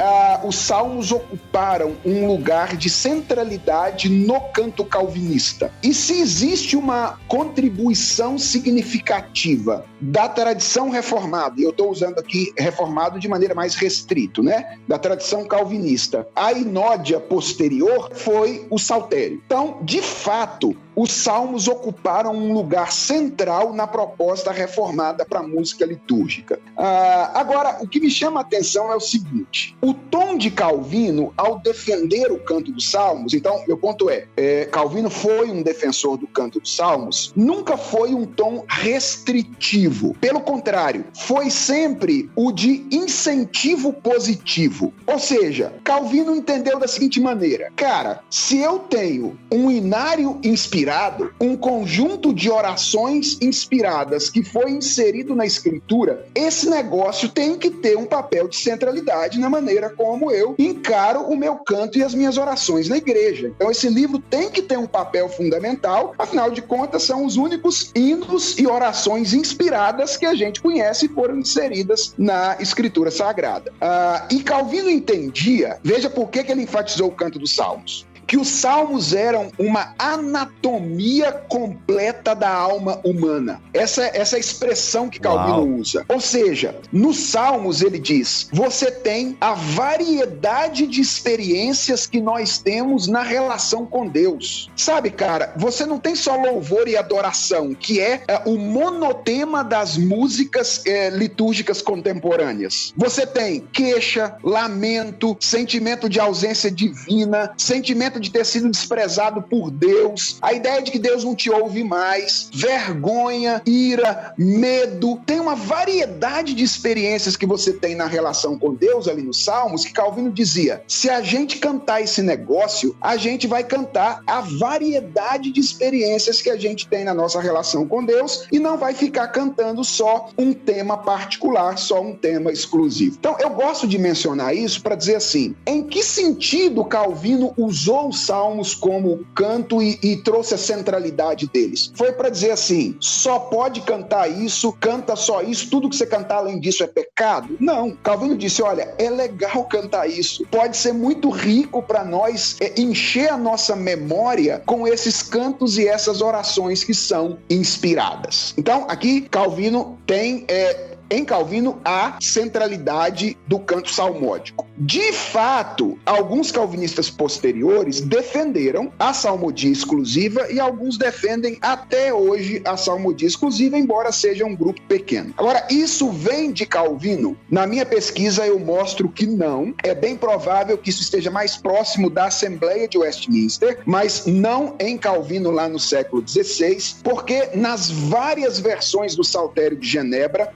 C: os salmos ocuparam um lugar de centralidade no canto calvinista. E se existe uma contribuição significativa da tradição reformada, e eu estou usando aqui reformado de maneira mais restrita, né? Da tradição calvinista, a inódia posterior foi o saltério. Então, de fato, os salmos ocuparam um lugar central na proposta reformada para a música litúrgica. Agora, o que me chama a atenção é o seguinte: o tom de Calvino, ao defender o canto dos salmos, então, meu ponto Calvino foi um defensor do canto dos salmos, nunca foi um tom restritivo. Pelo contrário, foi sempre o de incentivo positivo. Ou seja, Calvino entendeu da seguinte maneira: cara, se eu tenho um inário inspirado, um conjunto de orações inspiradas que foi inserido na escritura, esse negócio tem que ter um papel de centralidade na maneira como eu encaro o meu canto e as minhas orações na igreja. Então esse livro tem que ter um papel fundamental, afinal de contas são os únicos hinos e orações inspiradas que a gente conhece e foram inseridas na escritura sagrada. E Calvino entendia, veja por que ele enfatizou o canto dos salmos, que os salmos eram uma anatomia completa da alma humana. Essa é a expressão que Calvino usa. Ou seja, nos salmos ele diz, você tem a variedade de experiências que nós temos na relação com Deus. Sabe, cara, você não tem só louvor e adoração, que é o monotema das músicas litúrgicas contemporâneas. Você tem queixa, lamento, sentimento de ausência divina, sentimento de ter sido desprezado por Deus, a ideia de que Deus não te ouve mais, vergonha, ira, medo. Tem uma variedade de experiências que você tem na relação com Deus ali nos Salmos, que Calvino dizia, se a gente cantar esse negócio, a gente vai cantar a variedade de experiências que a gente tem na nossa relação com Deus e não vai ficar cantando só um tema particular, só um tema exclusivo. Então, eu gosto de mencionar isso para dizer assim, em que sentido Calvino usou os Salmos como canto e trouxe a centralidade deles? Foi para dizer assim, só pode cantar isso, canta só isso, tudo que você cantar além disso é pecado? Não. Calvino disse, olha, é legal cantar isso, pode ser muito rico para nós encher a nossa memória com esses cantos e essas orações que são inspiradas. Então, aqui Calvino tem... Em Calvino, a centralidade do canto salmódico. De fato, alguns calvinistas posteriores defenderam a salmodia exclusiva e alguns defendem até hoje a salmodia exclusiva, embora seja um grupo pequeno. Agora, isso vem de Calvino? Na minha pesquisa, eu mostro que não. É bem provável que isso esteja mais próximo da Assembleia de Westminster, mas não em Calvino lá no século XVI, porque nas várias versões do Saltério de Genebra,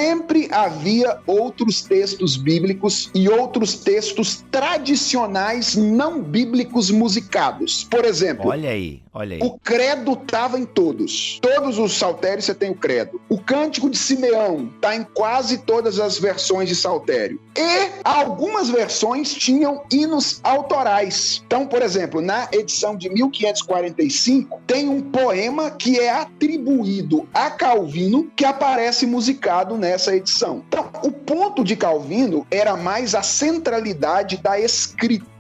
C: sempre havia outros textos bíblicos e outros textos tradicionais não bíblicos musicados. Por exemplo,
B: olha aí.
C: O credo estava em todos. Todos os saltérios você tem o credo. O cântico de Simeão está em quase todas as versões de saltério. E algumas versões tinham hinos autorais. Então, por exemplo, na edição de 1545, tem um poema que é atribuído a Calvino que aparece musicado nessa edição. Então, o ponto de Calvino era mais a centralidade da escritura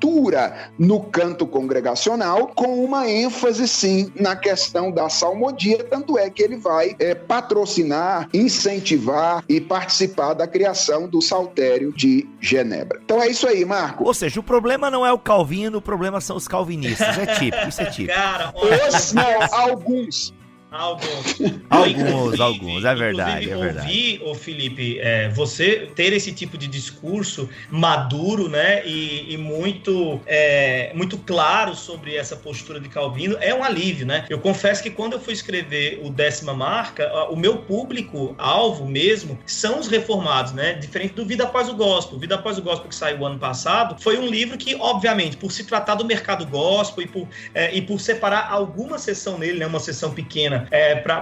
C: no canto congregacional, com uma ênfase, sim, na questão da salmodia, tanto é que ele vai patrocinar, incentivar e participar da criação do Saltério de Genebra. Então é isso aí, Marco.
B: Ou seja, o problema não é o Calvino, o problema são os calvinistas. É típico, isso é típico.
D: Cara,
C: alguns.
B: Alguns, é verdade.
D: Ouvir, Felipe, você ter esse tipo de discurso maduro, né, e muito claro sobre essa postura de Calvino é um alívio, né? Eu confesso que quando eu fui escrever o 10ª Marca, o meu público-alvo mesmo são os reformados, né? Diferente do Vida Após o Gospel. Vida Após o Gospel, que saiu ano passado, foi um livro que, obviamente, por se tratar do mercado gospel e por separar alguma seção nele, né, uma seção pequena,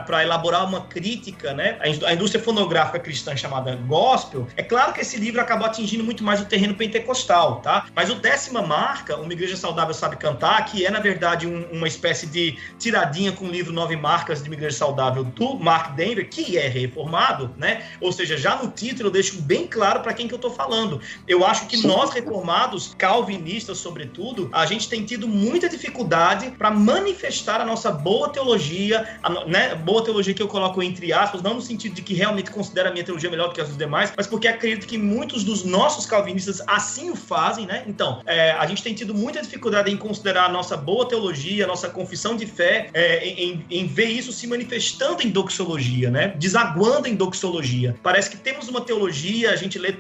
D: para elaborar uma crítica, né, a indústria fonográfica cristã chamada gospel, é claro que esse livro acabou atingindo muito mais o terreno pentecostal, tá? Mas o 10ª Marca, Uma Igreja Saudável Sabe Cantar, que é, na verdade, uma espécie de tiradinha com o livro 9 Marcas de uma Igreja Saudável do Mark Dever, que é reformado, né? Ou seja, já no título eu deixo bem claro para quem que eu tô falando. Eu acho que nós, reformados, calvinistas, sobretudo, a gente tem tido muita dificuldade para manifestar a nossa boa teologia, né? Boa teologia que eu coloco entre aspas, não no sentido de que realmente considero a minha teologia melhor do que as dos demais, mas porque acredito que muitos dos nossos calvinistas assim o fazem, né? Então, a gente tem tido muita dificuldade em considerar a nossa boa teologia, a nossa confissão de fé, em ver isso se manifestando em doxologia, né? Desaguando em doxologia. Parece que temos uma teologia, a gente lê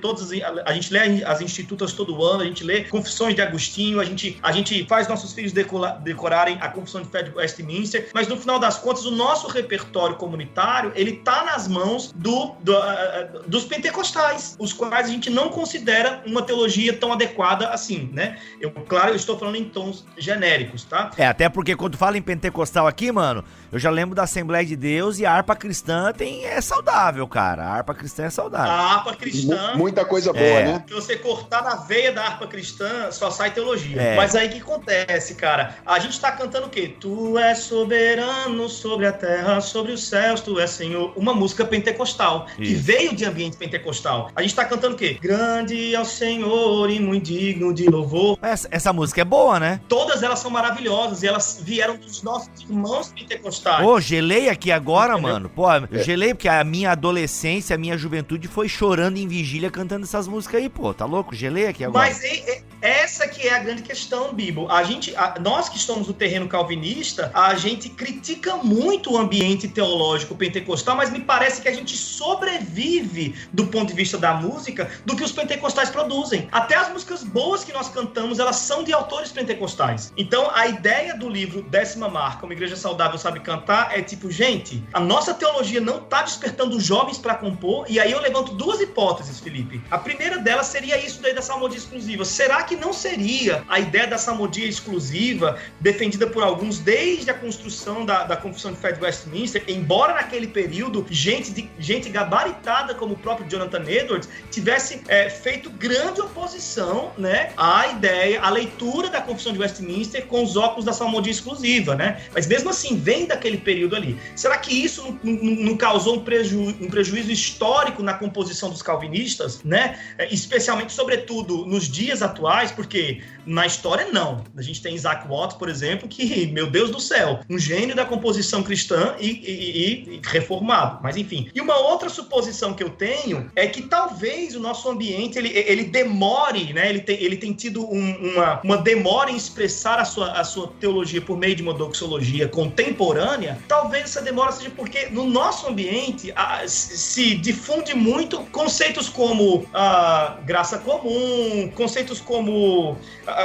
D: as institutas todo ano, a gente lê Confissões de Agostinho, a gente faz nossos filhos decorarem a Confissão de Fé de Westminster, mas no final das contas, o nosso repertório comunitário, ele tá nas mãos dos pentecostais, os quais a gente não considera uma teologia tão adequada assim, né? Eu estou falando em tons genéricos, tá?
B: Até porque quando fala em pentecostal aqui, mano, eu já lembro da Assembleia de Deus e a harpa cristã é saudável, cara. A harpa cristã é saudável.
D: A harpa cristã...
C: Muita coisa boa, né?
D: Se você cortar na veia da harpa cristã, só sai teologia. Mas aí o que acontece, cara? A gente tá cantando o quê? Tu és soberano sobre a terra, sobre os céus, tu és Senhor. Uma música pentecostal, que veio de ambiente pentecostal. A gente tá cantando o quê? Grande é o Senhor e muito digno de louvor.
B: Essa música é boa, né?
D: Todas elas são maravilhosas e elas vieram dos nossos irmãos pentecostais.
B: Pô, gelei aqui agora, mano. Pô, eu gelei porque a minha adolescência, a minha juventude foi chorando em vigília cantando essas músicas aí, pô. Tá louco? Gelei aqui agora.
D: Mas essa que é a grande questão, Bibo. Nós que estamos no terreno calvinista, a gente critica muito o ambiente teológico pentecostal, mas me parece que a gente sobrevive do ponto de vista da música do que os pentecostais produzem. Até as músicas boas que nós cantamos, elas são de autores pentecostais. Então, a ideia do livro 10ª Marca, Uma Igreja Saudável Sabe Cantar, é tipo, gente, a nossa teologia não está despertando jovens para compor, e aí eu levanto duas hipóteses, Felipe. A primeira delas seria isso daí da salmodia exclusiva. Será que não seria a ideia da salmodia exclusiva defendida por alguns desde a construção da Confissão de Fé de Westminster, embora naquele período gente gabaritada como o próprio Jonathan Edwards tivesse feito grande oposição, né, à ideia, à leitura da Confissão de Westminster com os óculos da salmodia exclusiva, né? Mas mesmo assim, vem daquele período ali. Será que isso não causou um prejuízo histórico na composição dos calvinistas, né? Especialmente, sobretudo, nos dias atuais, porque na história, não. A gente tem Isaac Watts, por exemplo, que, meu Deus do céu, um gênio da composição cristã e reformado. Mas, enfim. E uma outra suposição que eu tenho é que talvez o nosso ambiente, ele demore, né? Ele tem tido uma demora em expressar a sua teologia por meio de uma doxologia contemporânea. Talvez essa demora seja porque no nosso ambiente se difunde muito conceitos como graça comum, conceitos como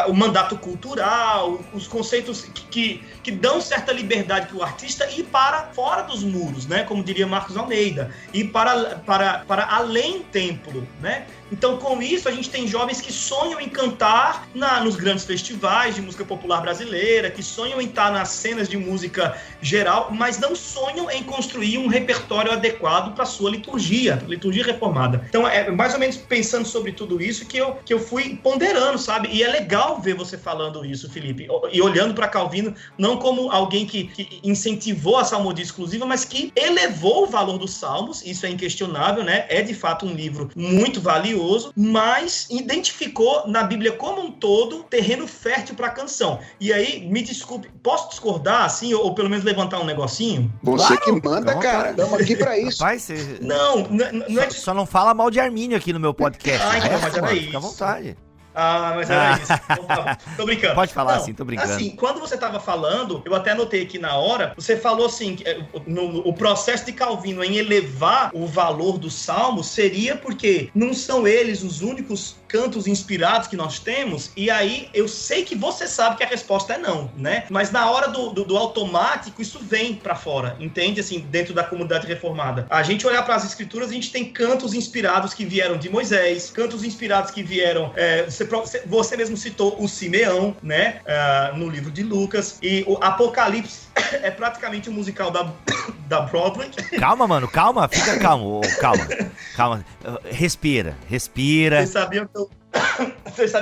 D: o mandato cultural, os conceitos que dão certa liberdade para o artista ir para fora dos muros, né? Como diria Marcos Almeida, ir para além templo, né? Então, com isso, a gente tem jovens que sonham em cantar nos grandes festivais de música popular brasileira, que sonham em estar nas cenas de música geral, mas não sonham em construir um repertório adequado para a sua liturgia reformada. Então, é mais ou menos pensando sobre tudo isso que eu fui ponderando, sabe? E é legal ver você falando isso, Felipe, e olhando para Calvino, não como alguém que incentivou a salmodia exclusiva, mas que elevou o valor dos salmos, isso é inquestionável, né? É, de fato, um livro muito valioso, mas identificou na Bíblia como um todo terreno fértil para a canção. E aí, me desculpe, posso discordar assim, ou pelo menos levantar um negocinho?
C: Você que manda, cara. Estamos aqui para isso.
B: Rapaz,
D: não é de...
B: Só não fala mal de Armínio aqui no meu podcast.
D: Então, mas era isso.
B: Fica à vontade.
D: Mas era isso. Tô brincando.
B: Pode falar assim, tô brincando.
D: Assim, quando você tava falando, eu até anotei aqui na hora, você falou assim, o processo de Calvino em elevar o valor dos salmos seria porque não são eles os únicos cantos inspirados que nós temos, e aí eu sei que você sabe que a resposta é não, né? Mas na hora do automático, isso vem pra fora, entende? Assim, dentro da comunidade reformada. A gente olhar para as escrituras, a gente tem cantos inspirados que vieram de Moisés, cantos inspirados que vieram... Você mesmo citou o Simeão, né? No livro de Lucas, e o Apocalipse é praticamente um musical da Broadway.
B: Calma, mano, calma, fica calmo, calma. Respira.
D: Vocês sabiam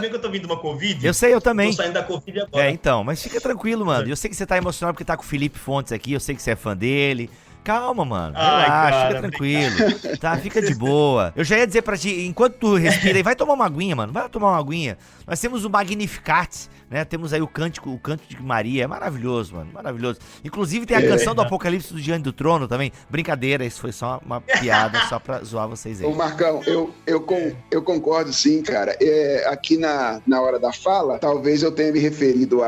D: que eu tô vindo de uma Covid?
B: Eu sei, eu também.
D: Tô saindo da Covid agora.
B: Então, mas fica tranquilo, mano. Eu sei que você tá emocionado porque tá com o Felipe Fontes aqui, eu sei que você é fã dele. Calma, mano. Relaxa, fica tranquilo. Tá, fica de boa. Eu já ia dizer pra ti, enquanto tu respira aí, vai tomar uma aguinha, mano. Vai tomar uma aguinha. Nós temos o Magnificat, né? Temos aí o Cântico de Maria. É maravilhoso, mano. Maravilhoso. Inclusive tem a canção do Apocalipse do Diante do Trono também. Brincadeira, isso foi só uma piada, só pra zoar vocês aí.
C: Ô, Marcão, eu concordo sim, cara. Aqui na hora da fala, talvez eu tenha me referido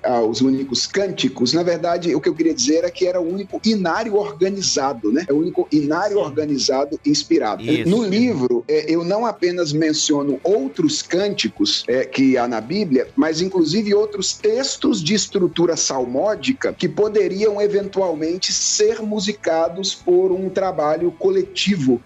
C: aos únicos cânticos. Na verdade, o que eu queria dizer é que era o único inário organizado, né? É o único inário organizado inspirado. Isso. No livro, eu não apenas menciono outros cânticos que há na Bíblia, mas inclusive outros textos de estrutura salmódica que poderiam eventualmente ser musicados por um trabalho coletivo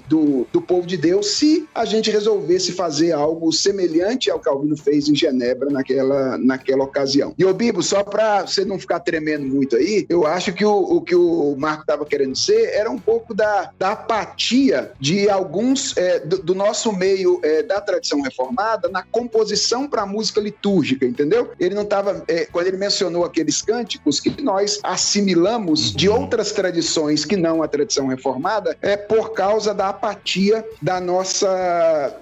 C: do povo de Deus, se a gente resolvesse fazer algo semelhante ao que Calvino fez em Genebra naquela ocasião. E, ô Bibo, só para você não ficar tremendo muito aí, eu acho que o que o Marco estava querendo dizer era um pouco da apatia de de alguns do nosso meio da tradição reformada na composição para música litúrgica, entendeu? Ele não estava, quando ele mencionou aqueles cânticos que nós assimilamos de outras tradições que não a tradição reformada, por causa da apatia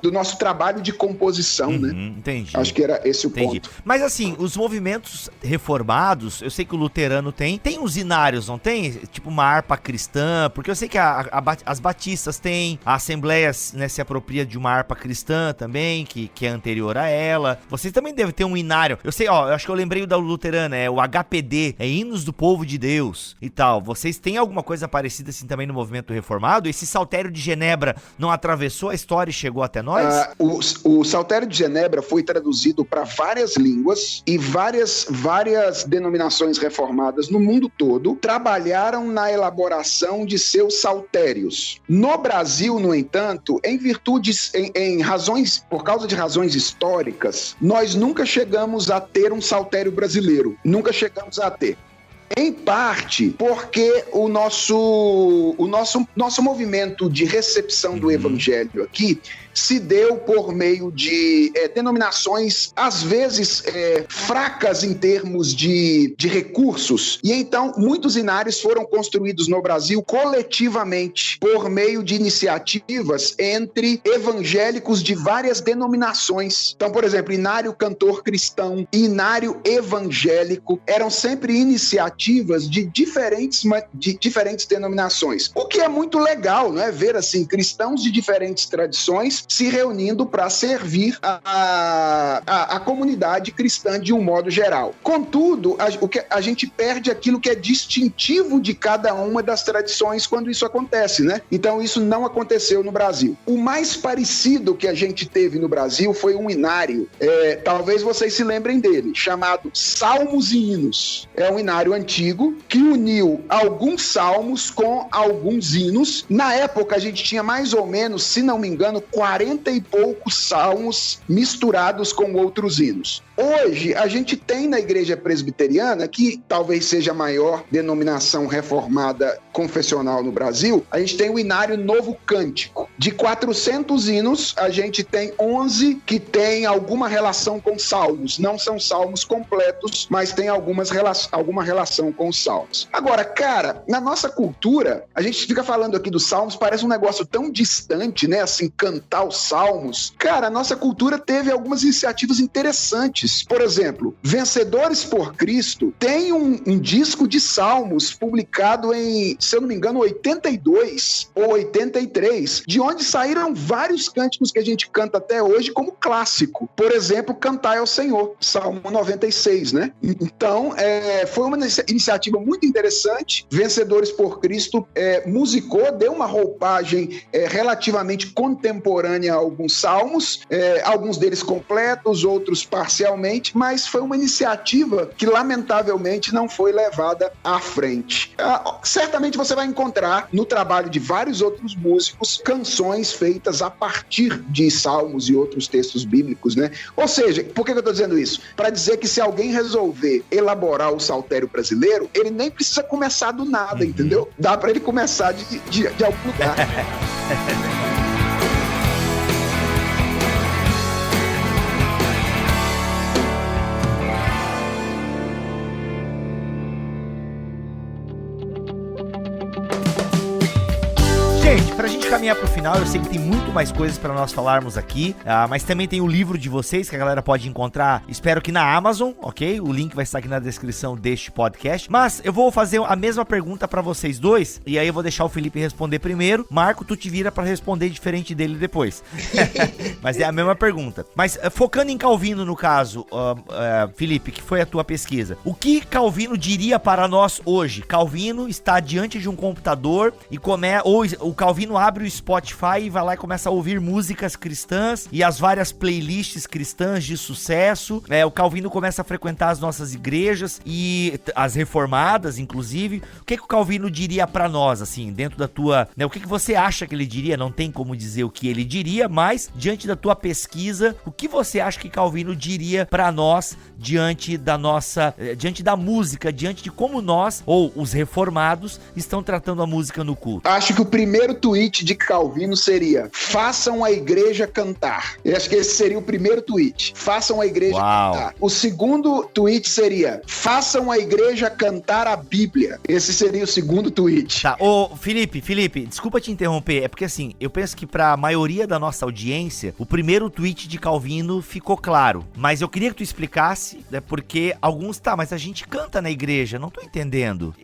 C: do nosso trabalho de composição, né?
B: Entendi.
C: Acho que era esse o ponto.
B: Mas assim, os movimentos reformados, eu sei que o luterano tem uns inários, não tem? Tipo uma harpa cristã, porque eu sei que as batistas têm, a Assembleia, né, se apropria de uma harpa cristã também, que é anterior a ela. Vocês também devem ter um inário. Eu sei, eu acho que eu lembrei o da luterana, o HPD, Hinos do Povo de Deus e tal. Vocês têm alguma coisa parecida assim também no movimento reformado? Esse Saltério de Genebra não atravessou a história e chegou até nós?
C: O Saltério de Genebra foi traduzido para várias línguas e várias denominações reformadas no mundo todo trabalharam na elaboração de seus saltérios. No Brasil, no entanto, por causa de razões históricas, nós nunca chegamos a ter um saltério brasileiro. Nunca chegamos a ter. Em parte porque o nosso movimento de recepção do evangelho aqui se deu por meio de denominações, às vezes, fracas em termos de recursos. E então, muitos inários foram construídos no Brasil coletivamente, por meio de iniciativas entre evangélicos de várias denominações. Então, por exemplo, inário cantor cristão, inário evangélico, eram sempre iniciativas de diferentes denominações. O que é muito legal, não é? Ver, assim, cristãos de diferentes tradições se reunindo para servir a comunidade cristã de um modo geral. Contudo, a gente perde aquilo que é distintivo de cada uma das tradições quando isso acontece, né? Então isso não aconteceu no Brasil. O mais parecido que a gente teve no Brasil foi um inário, talvez vocês se lembrem dele, chamado Salmos e Hinos. É um inário antigo que uniu alguns salmos com alguns hinos. Na época a gente tinha mais ou menos, se não me engano, 40 e poucos salmos misturados com outros hinos. Hoje, a gente tem na Igreja Presbiteriana, que talvez seja a maior denominação reformada confessional no Brasil, a gente tem o Inário Novo Cântico. De 400 hinos, a gente tem 11 que tem alguma relação com salmos. Não são salmos completos, mas tem alguma relação com os salmos. Agora, cara, na nossa cultura, a gente fica falando aqui dos salmos, parece um negócio tão distante, né? Assim, cantar os salmos. Cara, a nossa cultura teve algumas iniciativas interessantes. Por exemplo, Vencedores por Cristo tem um disco de salmos publicado em, se eu não me engano, 82 ou 83, de onde saíram vários cânticos que a gente canta até hoje como clássico. Por exemplo, Cantai ao Senhor, Salmo 96, né? Então, foi uma iniciativa muito interessante. Vencedores por Cristo musicou, deu uma roupagem relativamente contemporânea a alguns salmos, alguns deles completos, outros parcialmente, mas foi uma iniciativa que lamentavelmente não foi levada à frente. Certamente você vai encontrar no trabalho de vários outros músicos canções feitas a partir de salmos e outros textos bíblicos, né? Ou seja, por que eu estou dizendo isso? Para dizer que se alguém resolver elaborar o saltério brasileiro, ele nem precisa começar do nada, entendeu? Dá para ele começar de algum lugar.
B: Gente, pra gente caminhar pro final, eu sei que tem muito mais coisas pra nós falarmos aqui, mas também tem o livro de vocês que a galera pode encontrar, espero que na Amazon, ok? O link vai estar aqui na descrição deste podcast, mas eu vou fazer a mesma pergunta pra vocês dois, e aí eu vou deixar o Felipe responder primeiro. Marco, tu te vira pra responder diferente dele depois. Mas é a mesma pergunta. Mas focando em Calvino no caso, Felipe, que foi a tua pesquisa, o que Calvino diria para nós hoje? Calvino está diante de um computador e o Calvino abre o Spotify e vai lá e começa a ouvir músicas cristãs e as várias playlists cristãs de sucesso. O Calvino começa a frequentar as nossas igrejas e as reformadas, inclusive. O que o Calvino diria pra nós, assim, dentro da tua... o que você acha que ele diria? Não tem como dizer o que ele diria, mas diante da tua pesquisa, o que você acha que Calvino diria pra nós diante da música, diante de como nós, ou os reformados, estão tratando a música no culto?
C: Acho que o primeiro primeiro tweet de Calvino seria: façam a igreja cantar. Eu acho que esse seria o primeiro tweet. Façam a igreja cantar. O segundo tweet seria: façam a igreja cantar a Bíblia. Esse seria o segundo tweet.
B: Tá, ô Felipe, desculpa te interromper, é porque assim, eu penso que pra maioria da nossa audiência, o primeiro tweet de Calvino ficou claro, mas eu queria que tu explicasse, né, porque alguns, mas a gente canta na igreja, não tô entendendo.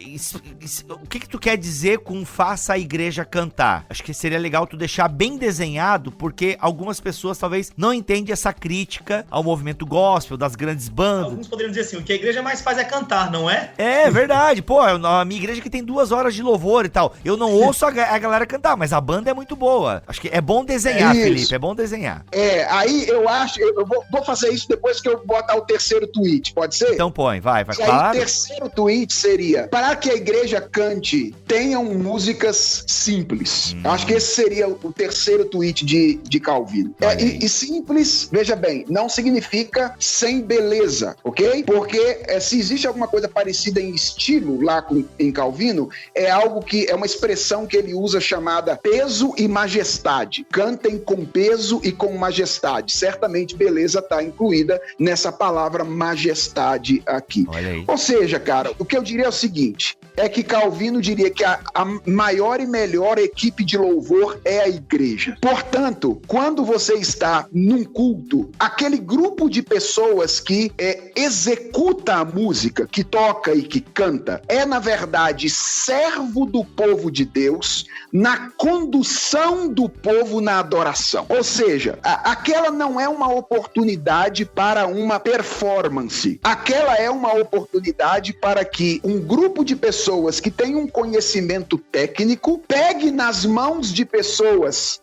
B: O que tu quer dizer com faça a igreja cantar? Acho que seria legal tu deixar bem desenhado, porque algumas pessoas talvez não entendem essa crítica ao movimento gospel, das grandes bandas.
D: Alguns poderiam dizer assim, o que a igreja mais faz é cantar, não é?
B: É verdade, pô, a minha igreja que tem 2 horas de louvor e tal, eu não ouço a galera cantar, mas a banda é muito boa. Acho que é bom desenhar, Felipe, é bom desenhar.
C: Aí eu acho, eu vou fazer isso depois que eu botar o terceiro tweet, pode ser?
B: Então põe, vai,
C: e
B: claro.
C: Aí o terceiro tweet seria: para que a igreja cante, tenham músicas simples. Acho que esse seria o terceiro tweet de Calvino. E simples, veja bem, não significa sem beleza, ok? Porque se existe alguma coisa parecida em estilo lá em Calvino, é algo que é uma expressão que ele usa chamada peso e majestade. Cantem com peso e com majestade. Certamente beleza está incluída nessa palavra majestade aqui. Ou seja, cara, o que eu diria é o seguinte: é que Calvino diria que a maior e melhor equipe de louvor é a igreja. Portanto, quando você está num culto, aquele grupo de pessoas que executa a música, que toca e que canta, é na verdade servo do povo de Deus na condução do povo na adoração. Ou seja, aquela não é uma oportunidade para uma performance. Aquela é uma oportunidade para que um grupo de pessoas que tem um conhecimento técnico pegue nas mãos de pessoas,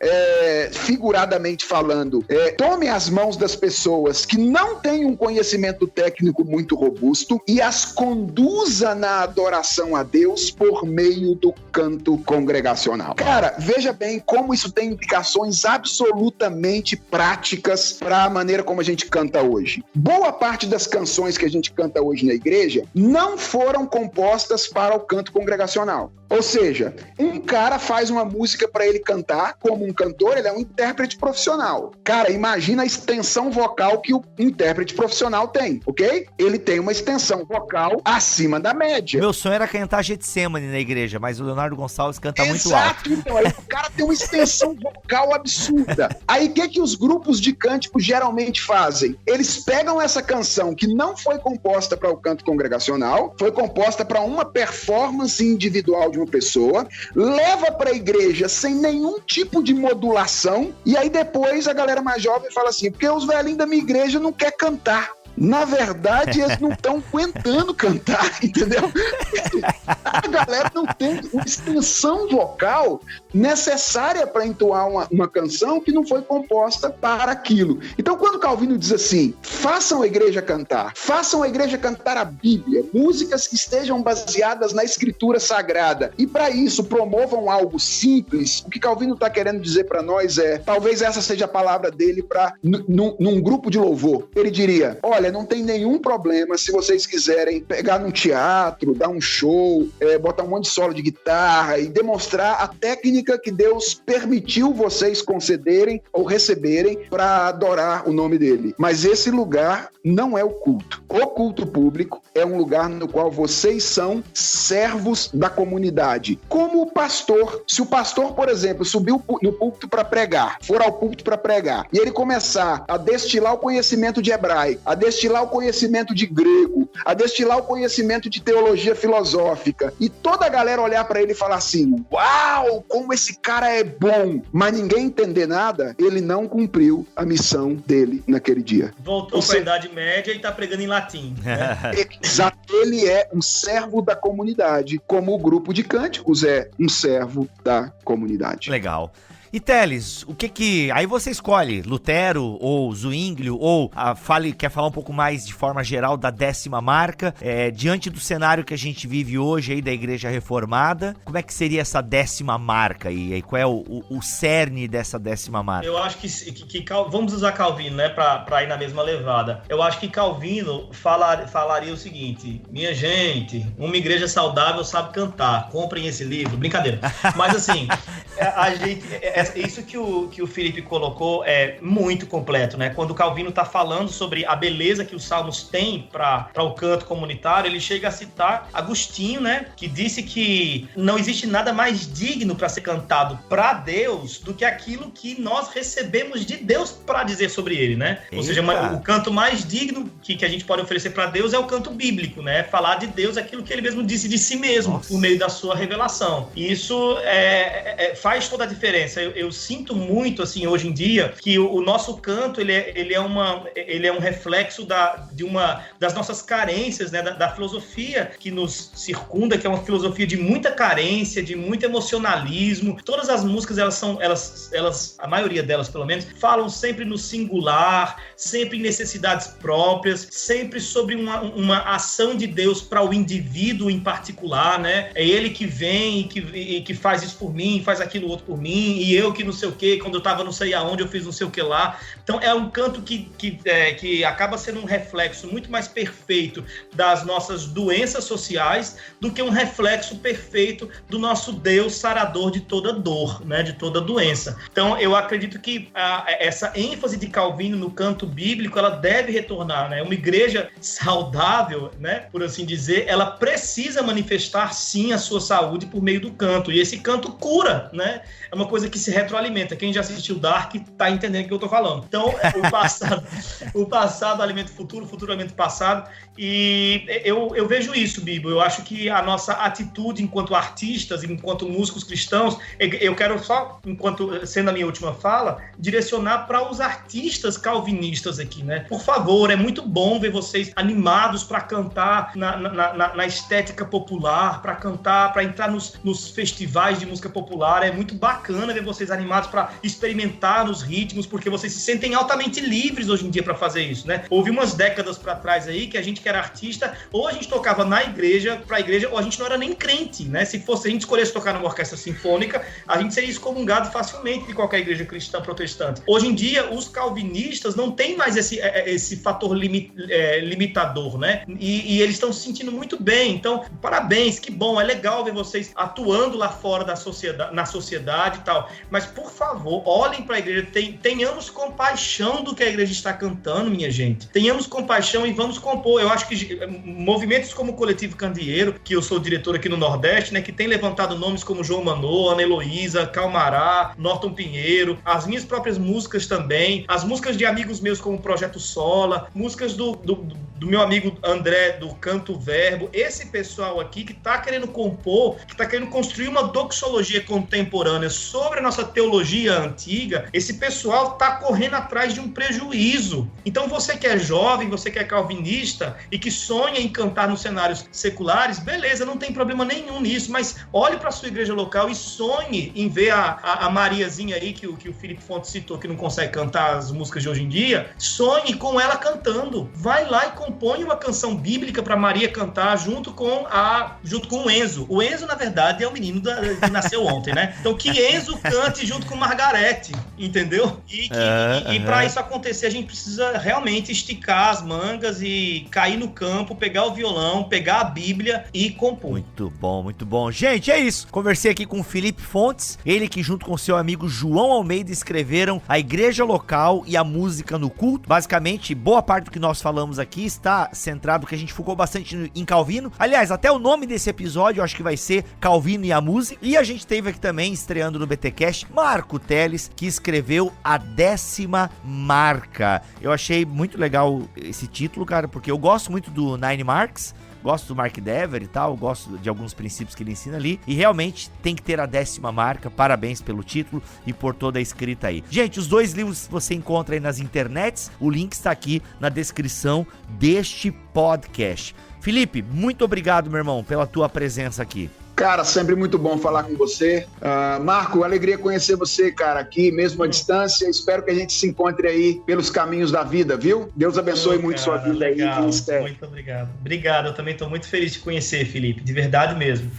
C: figuradamente falando, tome as mãos das pessoas que não têm um conhecimento técnico muito robusto e as conduza na adoração a Deus por meio do canto congregacional. Cara, veja bem como isso tem implicações absolutamente práticas para a maneira como a gente canta hoje. Boa parte das canções que a gente canta hoje na igreja não foram compostas para o canto congregacional. Ou seja, um cara faz uma música para ele cantar, como um cantor, ele é um intérprete profissional. Cara, imagina a extensão vocal que o intérprete profissional tem, ok? Ele tem uma extensão vocal acima da média.
B: Meu sonho era cantar Getsemane na igreja, mas o Leonardo Gonçalves canta muito alto.
C: Então, aí o cara tem uma extensão vocal absurda. Aí o que os grupos de cântico geralmente fazem? Eles pegam essa canção que não foi composta para o canto congregacional, foi composta para uma performance individual de uma pessoa, leva para a igreja sem nenhum tipo de modulação, e aí depois a galera mais jovem fala assim: porque os velhinhos da minha igreja não querem cantar. Na verdade, eles não estão aguentando cantar, entendeu? A galera não tem uma extensão vocal necessária para entoar uma canção que não foi composta para aquilo. Então, quando Calvino diz assim: façam a igreja cantar a Bíblia, músicas que estejam baseadas na Escritura Sagrada, e para isso promovam algo simples, o que Calvino está querendo dizer para nós talvez essa seja a palavra dele para num grupo de louvor. Ele diria: olha, não tem nenhum problema se vocês quiserem pegar num teatro, dar um show, botar um monte de solo de guitarra e demonstrar a técnica que Deus permitiu vocês concederem ou receberem para adorar o nome dele. Mas esse lugar não é o culto. O culto público é um lugar no qual vocês são servos da comunidade. Como o pastor. Se o pastor, por exemplo, subiu no púlpito para pregar, for ao púlpito para pregar, e ele começar a destilar o conhecimento de hebraico, a destilar o conhecimento de grego, a destilar o conhecimento de teologia filosófica, e toda a galera olhar para ele e falar assim: uau, como esse cara é bom, mas ninguém entender nada, ele não cumpriu a missão dele naquele dia.
D: Voltou para a Idade Média e tá pregando em latim. Né?
C: Exato. Ele é um servo da comunidade, como o grupo de cânticos é um servo da comunidade.
B: Legal. E Teles, o que aí você escolhe, Lutero ou Zwinglio, ou quer falar um pouco mais de forma geral da 10ª marca, diante do cenário que a gente vive hoje aí da Igreja Reformada, como é que seria essa 10ª marca aí? Qual é o cerne dessa 10ª marca?
D: Eu acho que vamos usar Calvino, né, pra ir na mesma levada. Eu acho que Calvino falaria o seguinte: minha gente, uma igreja saudável sabe cantar, comprem esse livro. Brincadeira. Mas assim, isso que o Felipe colocou é muito completo, né? Quando o Calvino está falando sobre a beleza que os salmos têm para o canto comunitário, ele chega a citar Agostinho, né? Que disse que não existe nada mais digno para ser cantado para Deus do que aquilo que nós recebemos de Deus para dizer sobre ele, né? Ou seja, o canto mais digno que a gente pode oferecer para Deus é o canto bíblico, né? Falar de Deus aquilo que ele mesmo disse de si mesmo, por meio da sua revelação. E isso faz toda a diferença. Eu sinto muito, assim, hoje em dia, que o nosso canto, ele é um reflexo das nossas carências, né? Da filosofia que nos circunda, que é uma filosofia de muita carência, de muito emocionalismo. Todas as músicas, elas, a maioria delas, pelo menos, falam sempre no singular, sempre em necessidades próprias, sempre sobre uma ação de Deus para o indivíduo em particular, né? É ele que vem e que faz isso por mim, faz aquilo outro por mim, e eu que não sei o que, quando eu tava não sei aonde, eu fiz não sei o que lá. Então é um canto que acaba sendo um reflexo muito mais perfeito das nossas doenças sociais do que um reflexo perfeito do nosso Deus sarador de toda dor, né? De toda doença. Então eu acredito que essa ênfase de Calvino no canto bíblico, ela deve retornar, né? Uma igreja saudável, né? Por assim dizer, ela precisa manifestar sim a sua saúde por meio do canto, e esse canto cura, né? É uma coisa que se retroalimenta. Quem já assistiu Dark tá entendendo o que eu tô falando. Então, o passado alimenta o futuro alimenta o passado, e eu vejo isso, Bibo. Eu acho que a nossa atitude enquanto artistas, enquanto músicos cristãos, eu quero só, sendo a minha última fala, direcionar para os artistas calvinistas aqui, né? Por favor, é muito bom ver vocês animados para cantar na estética popular, para cantar, para entrar nos festivais de música popular. É muito bacana ver vocês animados para experimentar nos ritmos, porque vocês se sentem altamente livres hoje em dia para fazer isso, né? Houve umas décadas para trás aí que a gente que era artista, ou a gente tocava na igreja, pra igreja, ou a gente não era nem crente, né? Se a gente escolhesse tocar numa orquestra sinfônica, a gente seria excomungado facilmente de qualquer igreja cristã protestante. Hoje em dia, os calvinistas não têm mais esse fator limitador, né? E eles estão se sentindo muito bem. Então, parabéns, que bom, é legal ver vocês atuando lá fora na sociedade e tal. Mas, por favor, olhem para a igreja, tenhamos compaixão do que a igreja está cantando, minha gente. Tenhamos compaixão e vamos compor. Eu acho que movimentos como o Coletivo Candeeiro, que eu sou diretor aqui no Nordeste, né, que tem levantado nomes como João Manô, Ana Heloísa, Calmará, Norton Pinheiro, as minhas próprias músicas também, as músicas de amigos meus como Projeto Sola, músicas do meu amigo André, do Canto Verbo, esse pessoal aqui que está querendo compor, que está querendo construir uma doxologia contemporânea sobre a nossa teologia antiga, esse pessoal está correndo atrás de um prejuízo. Então você que é jovem, você que é calvinista e que sonha em cantar nos cenários seculares, beleza, não tem problema nenhum nisso, mas olhe para a sua igreja local e sonhe em ver a Mariazinha aí, que o Felipe Fontes citou, que não consegue cantar as músicas de hoje em dia, sonhe com ela cantando. Vai lá e compõe uma canção bíblica para Maria cantar junto com o Enzo. O Enzo, na verdade, é o menino que nasceu ontem, né? Então que Enzo cante junto com Margarete, entendeu? E para isso acontecer, a gente precisa realmente esticar as mangas e cair no campo, pegar o violão, pegar a Bíblia e compor.
B: Muito bom, muito bom. Gente, é isso. Conversei aqui com o Felipe Fontes, ele que junto com seu amigo João Almeida escreveram A Igreja Local e a Música no Culto. Basicamente, boa parte do que nós falamos aqui está centrado, que a gente focou bastante em Calvino. Aliás, até o nome desse episódio eu acho que vai ser Calvino e a Música. E a gente teve aqui também, estreando no BTcast, Marco Teles, que escreveu A 10ª Marca. Eu achei muito legal esse título, cara, porque eu gosto muito do Nine Marks, gosto do Mark Dever e tal, gosto de alguns princípios que ele ensina ali, e realmente tem que ter a 10ª marca. Parabéns pelo título e por toda a escrita aí. Gente, os dois livros você encontra aí nas internets, o link está aqui na descrição deste podcast. Felipe, muito obrigado, meu irmão, pela tua presença aqui.
C: Cara, sempre muito bom falar com você. Marco, alegria conhecer você, cara, aqui, mesmo à distância. Espero que a gente se encontre aí pelos caminhos da vida, viu? Deus abençoe muito sua vida
D: legal,
C: aí.
D: Muito obrigado. Obrigado, eu também estou muito feliz de conhecer, Felipe, de verdade mesmo.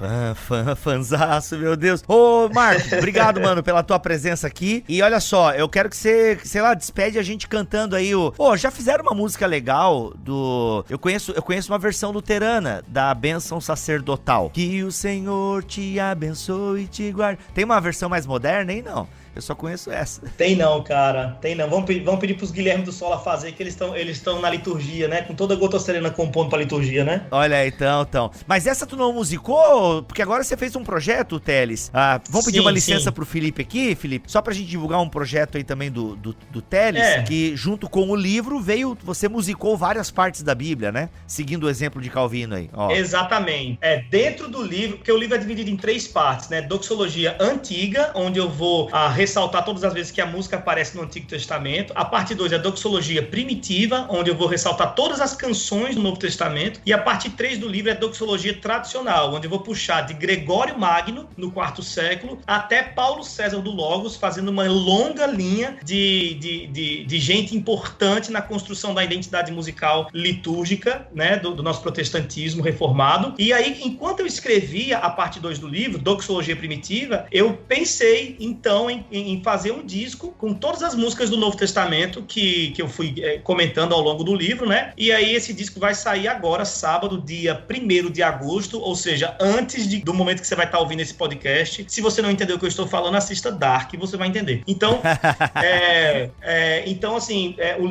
B: Fanzaço, meu Deus. Ô, Marco, obrigado, mano, pela tua presença aqui. E olha só, eu quero que você, sei lá, despede a gente cantando aí o... Pô, já fizeram uma música legal do... Eu conheço uma versão luterana da Bênção Sacerdotal. Que o Senhor te abençoe e te guarde. Tem uma versão mais moderna, hein? Não. Eu só conheço essa.
D: Tem não, cara. Tem não. Vamos pedir pros Guilherme do Sola fazer, que eles estão na liturgia, né? Com toda a gota serena compondo pra liturgia, né?
B: Olha aí, então. Mas essa tu não musicou? Porque agora você fez um projeto, Teles. Vamos pedir uma licença pro Felipe aqui, Felipe? Só pra gente divulgar um projeto aí também do Teles, que junto com o livro você musicou várias partes da Bíblia, né? Seguindo o exemplo de Calvino aí. Ó.
D: Exatamente. Dentro do livro, porque o livro é dividido em 3 partes, né? Doxologia antiga, onde eu vou ressaltar todas as vezes que a música aparece no Antigo Testamento. A parte 2 é a doxologia primitiva, onde eu vou ressaltar todas as canções do Novo Testamento. E a parte 3 do livro é a doxologia tradicional, onde eu vou puxar de Gregório Magno, no 4º século, até Paulo César do Logos, fazendo uma longa linha de gente importante na construção da identidade musical litúrgica, né, do nosso protestantismo reformado. E aí, enquanto eu escrevia a parte 2 do livro, Doxologia Primitiva, eu pensei, então, em fazer um disco com todas as músicas do Novo Testamento que eu fui comentando ao longo do livro, né? E aí esse disco vai sair agora, sábado, dia 1º de agosto, ou seja, antes do momento que você vai estar ouvindo esse podcast. Se você não entendeu o que eu estou falando, assista Dark, você vai entender. Então,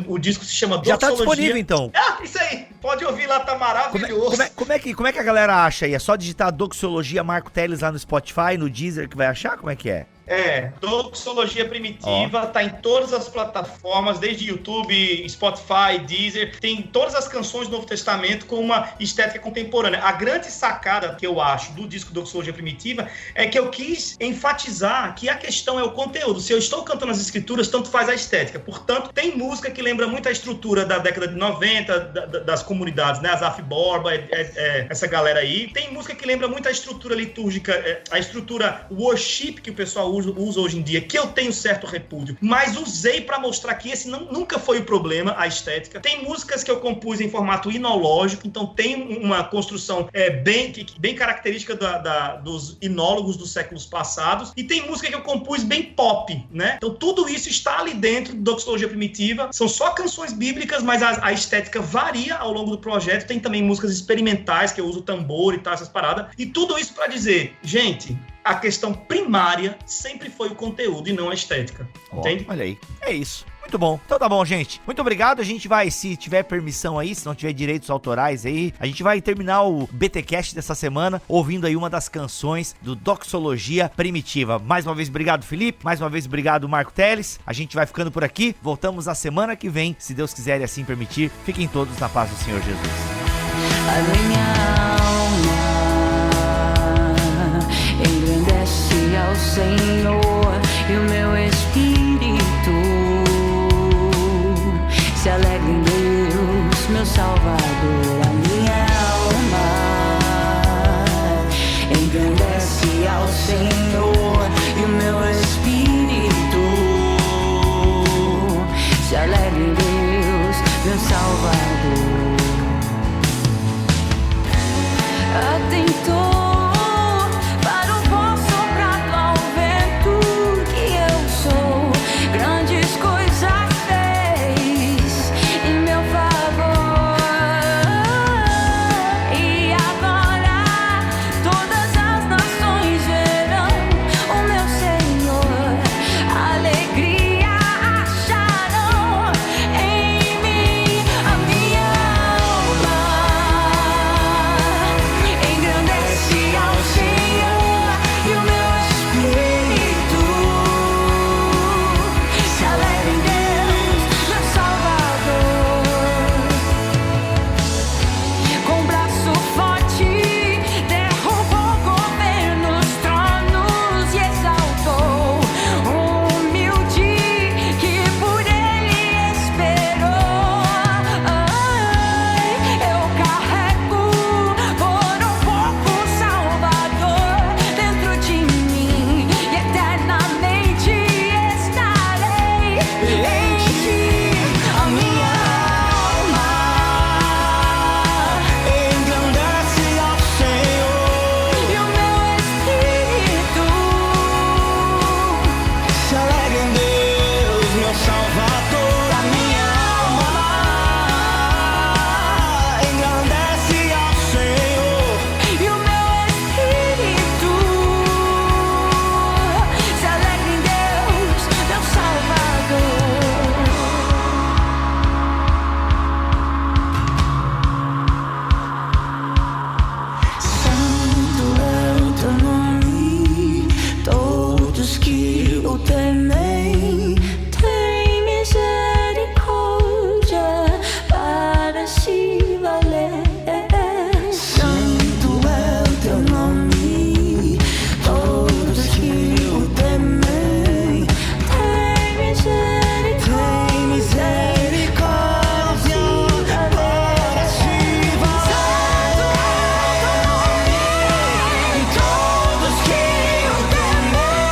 D: o disco se chama Doxologia.
B: Já tá disponível, então.
D: Isso aí! Pode ouvir lá, tá maravilhoso.
B: Como é que a galera acha aí? É só digitar Doxologia Marco Teles lá no Spotify, no Deezer, que vai achar? Como é que é?
D: Doxologia Primitiva, tá em todas as plataformas, desde YouTube, Spotify, Deezer, tem todas as canções do Novo Testamento com uma estética contemporânea. A grande sacada que eu acho do disco Doxologia Primitiva é que eu quis enfatizar que a questão é o conteúdo. Se eu estou cantando as escrituras, tanto faz a estética. Portanto, tem música que lembra muito a estrutura da década de 90, das comunidades, né? Azaf Borba, essa galera aí. Tem música que lembra muito a estrutura litúrgica, a estrutura worship que o pessoal usa hoje em dia, que eu tenho certo repúdio, mas usei pra mostrar que esse nunca foi o problema, a estética. Tem músicas que eu compus em formato inológico, então tem uma construção bem característica dos inólogos dos séculos passados, e tem música que eu compus bem pop, né? Então tudo isso está ali dentro do Doxologia Primitiva, são só canções bíblicas, mas a estética varia ao longo do projeto. Tem também músicas experimentais, que eu uso tambor e tal, essas paradas, e tudo isso pra dizer, gente, a questão primária sempre foi o conteúdo e não a estética. Entende?
B: Olha aí. É isso. Muito bom. Então tá bom, gente. Muito obrigado. A gente vai, se tiver permissão aí, se não tiver direitos autorais aí, a gente vai terminar o BTcast dessa semana ouvindo aí uma das canções do Doxologia Primitiva. Mais uma vez, obrigado, Felipe. Mais uma vez, obrigado, Marco Teles. A gente vai ficando por aqui. Voltamos a semana que vem, se Deus quiser e assim permitir. Fiquem todos na paz do Senhor Jesus.
E: A minha alma engrandece ao Senhor e o meu espírito se alegra em Deus, meu Salvador. A minha alma engrandece ao Senhor e o meu espírito se alegra em Deus, meu Salvador. Atentou para o bom soprado ao vento. também tem misericórdia para se valer. Santo é o teu nome, todos que o temem tem misericórdia para se valer. Todos que o temem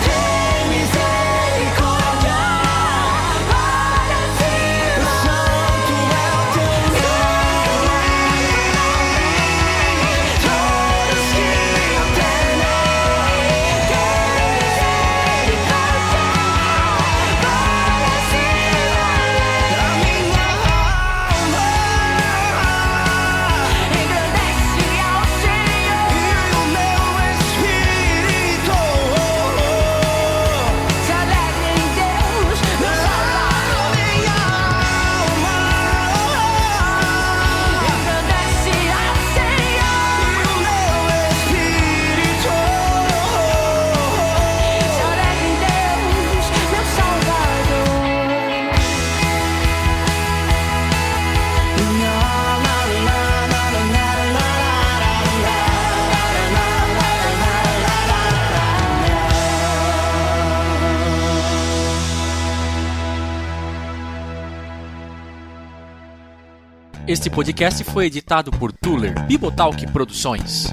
E: tem misericórdia para se valer. Santo é o teu nome, todos que o temem tem misericórdia para se valer. A minha alma engrandece ao Senhor e o meu espírito se alegra em Deus, meu Salvador. Minha alma engrandece ao Senhor e o meu espírito se alegra em Deus, meu Salvador.
F: Este podcast foi editado por Tuller Bibotalk Produções.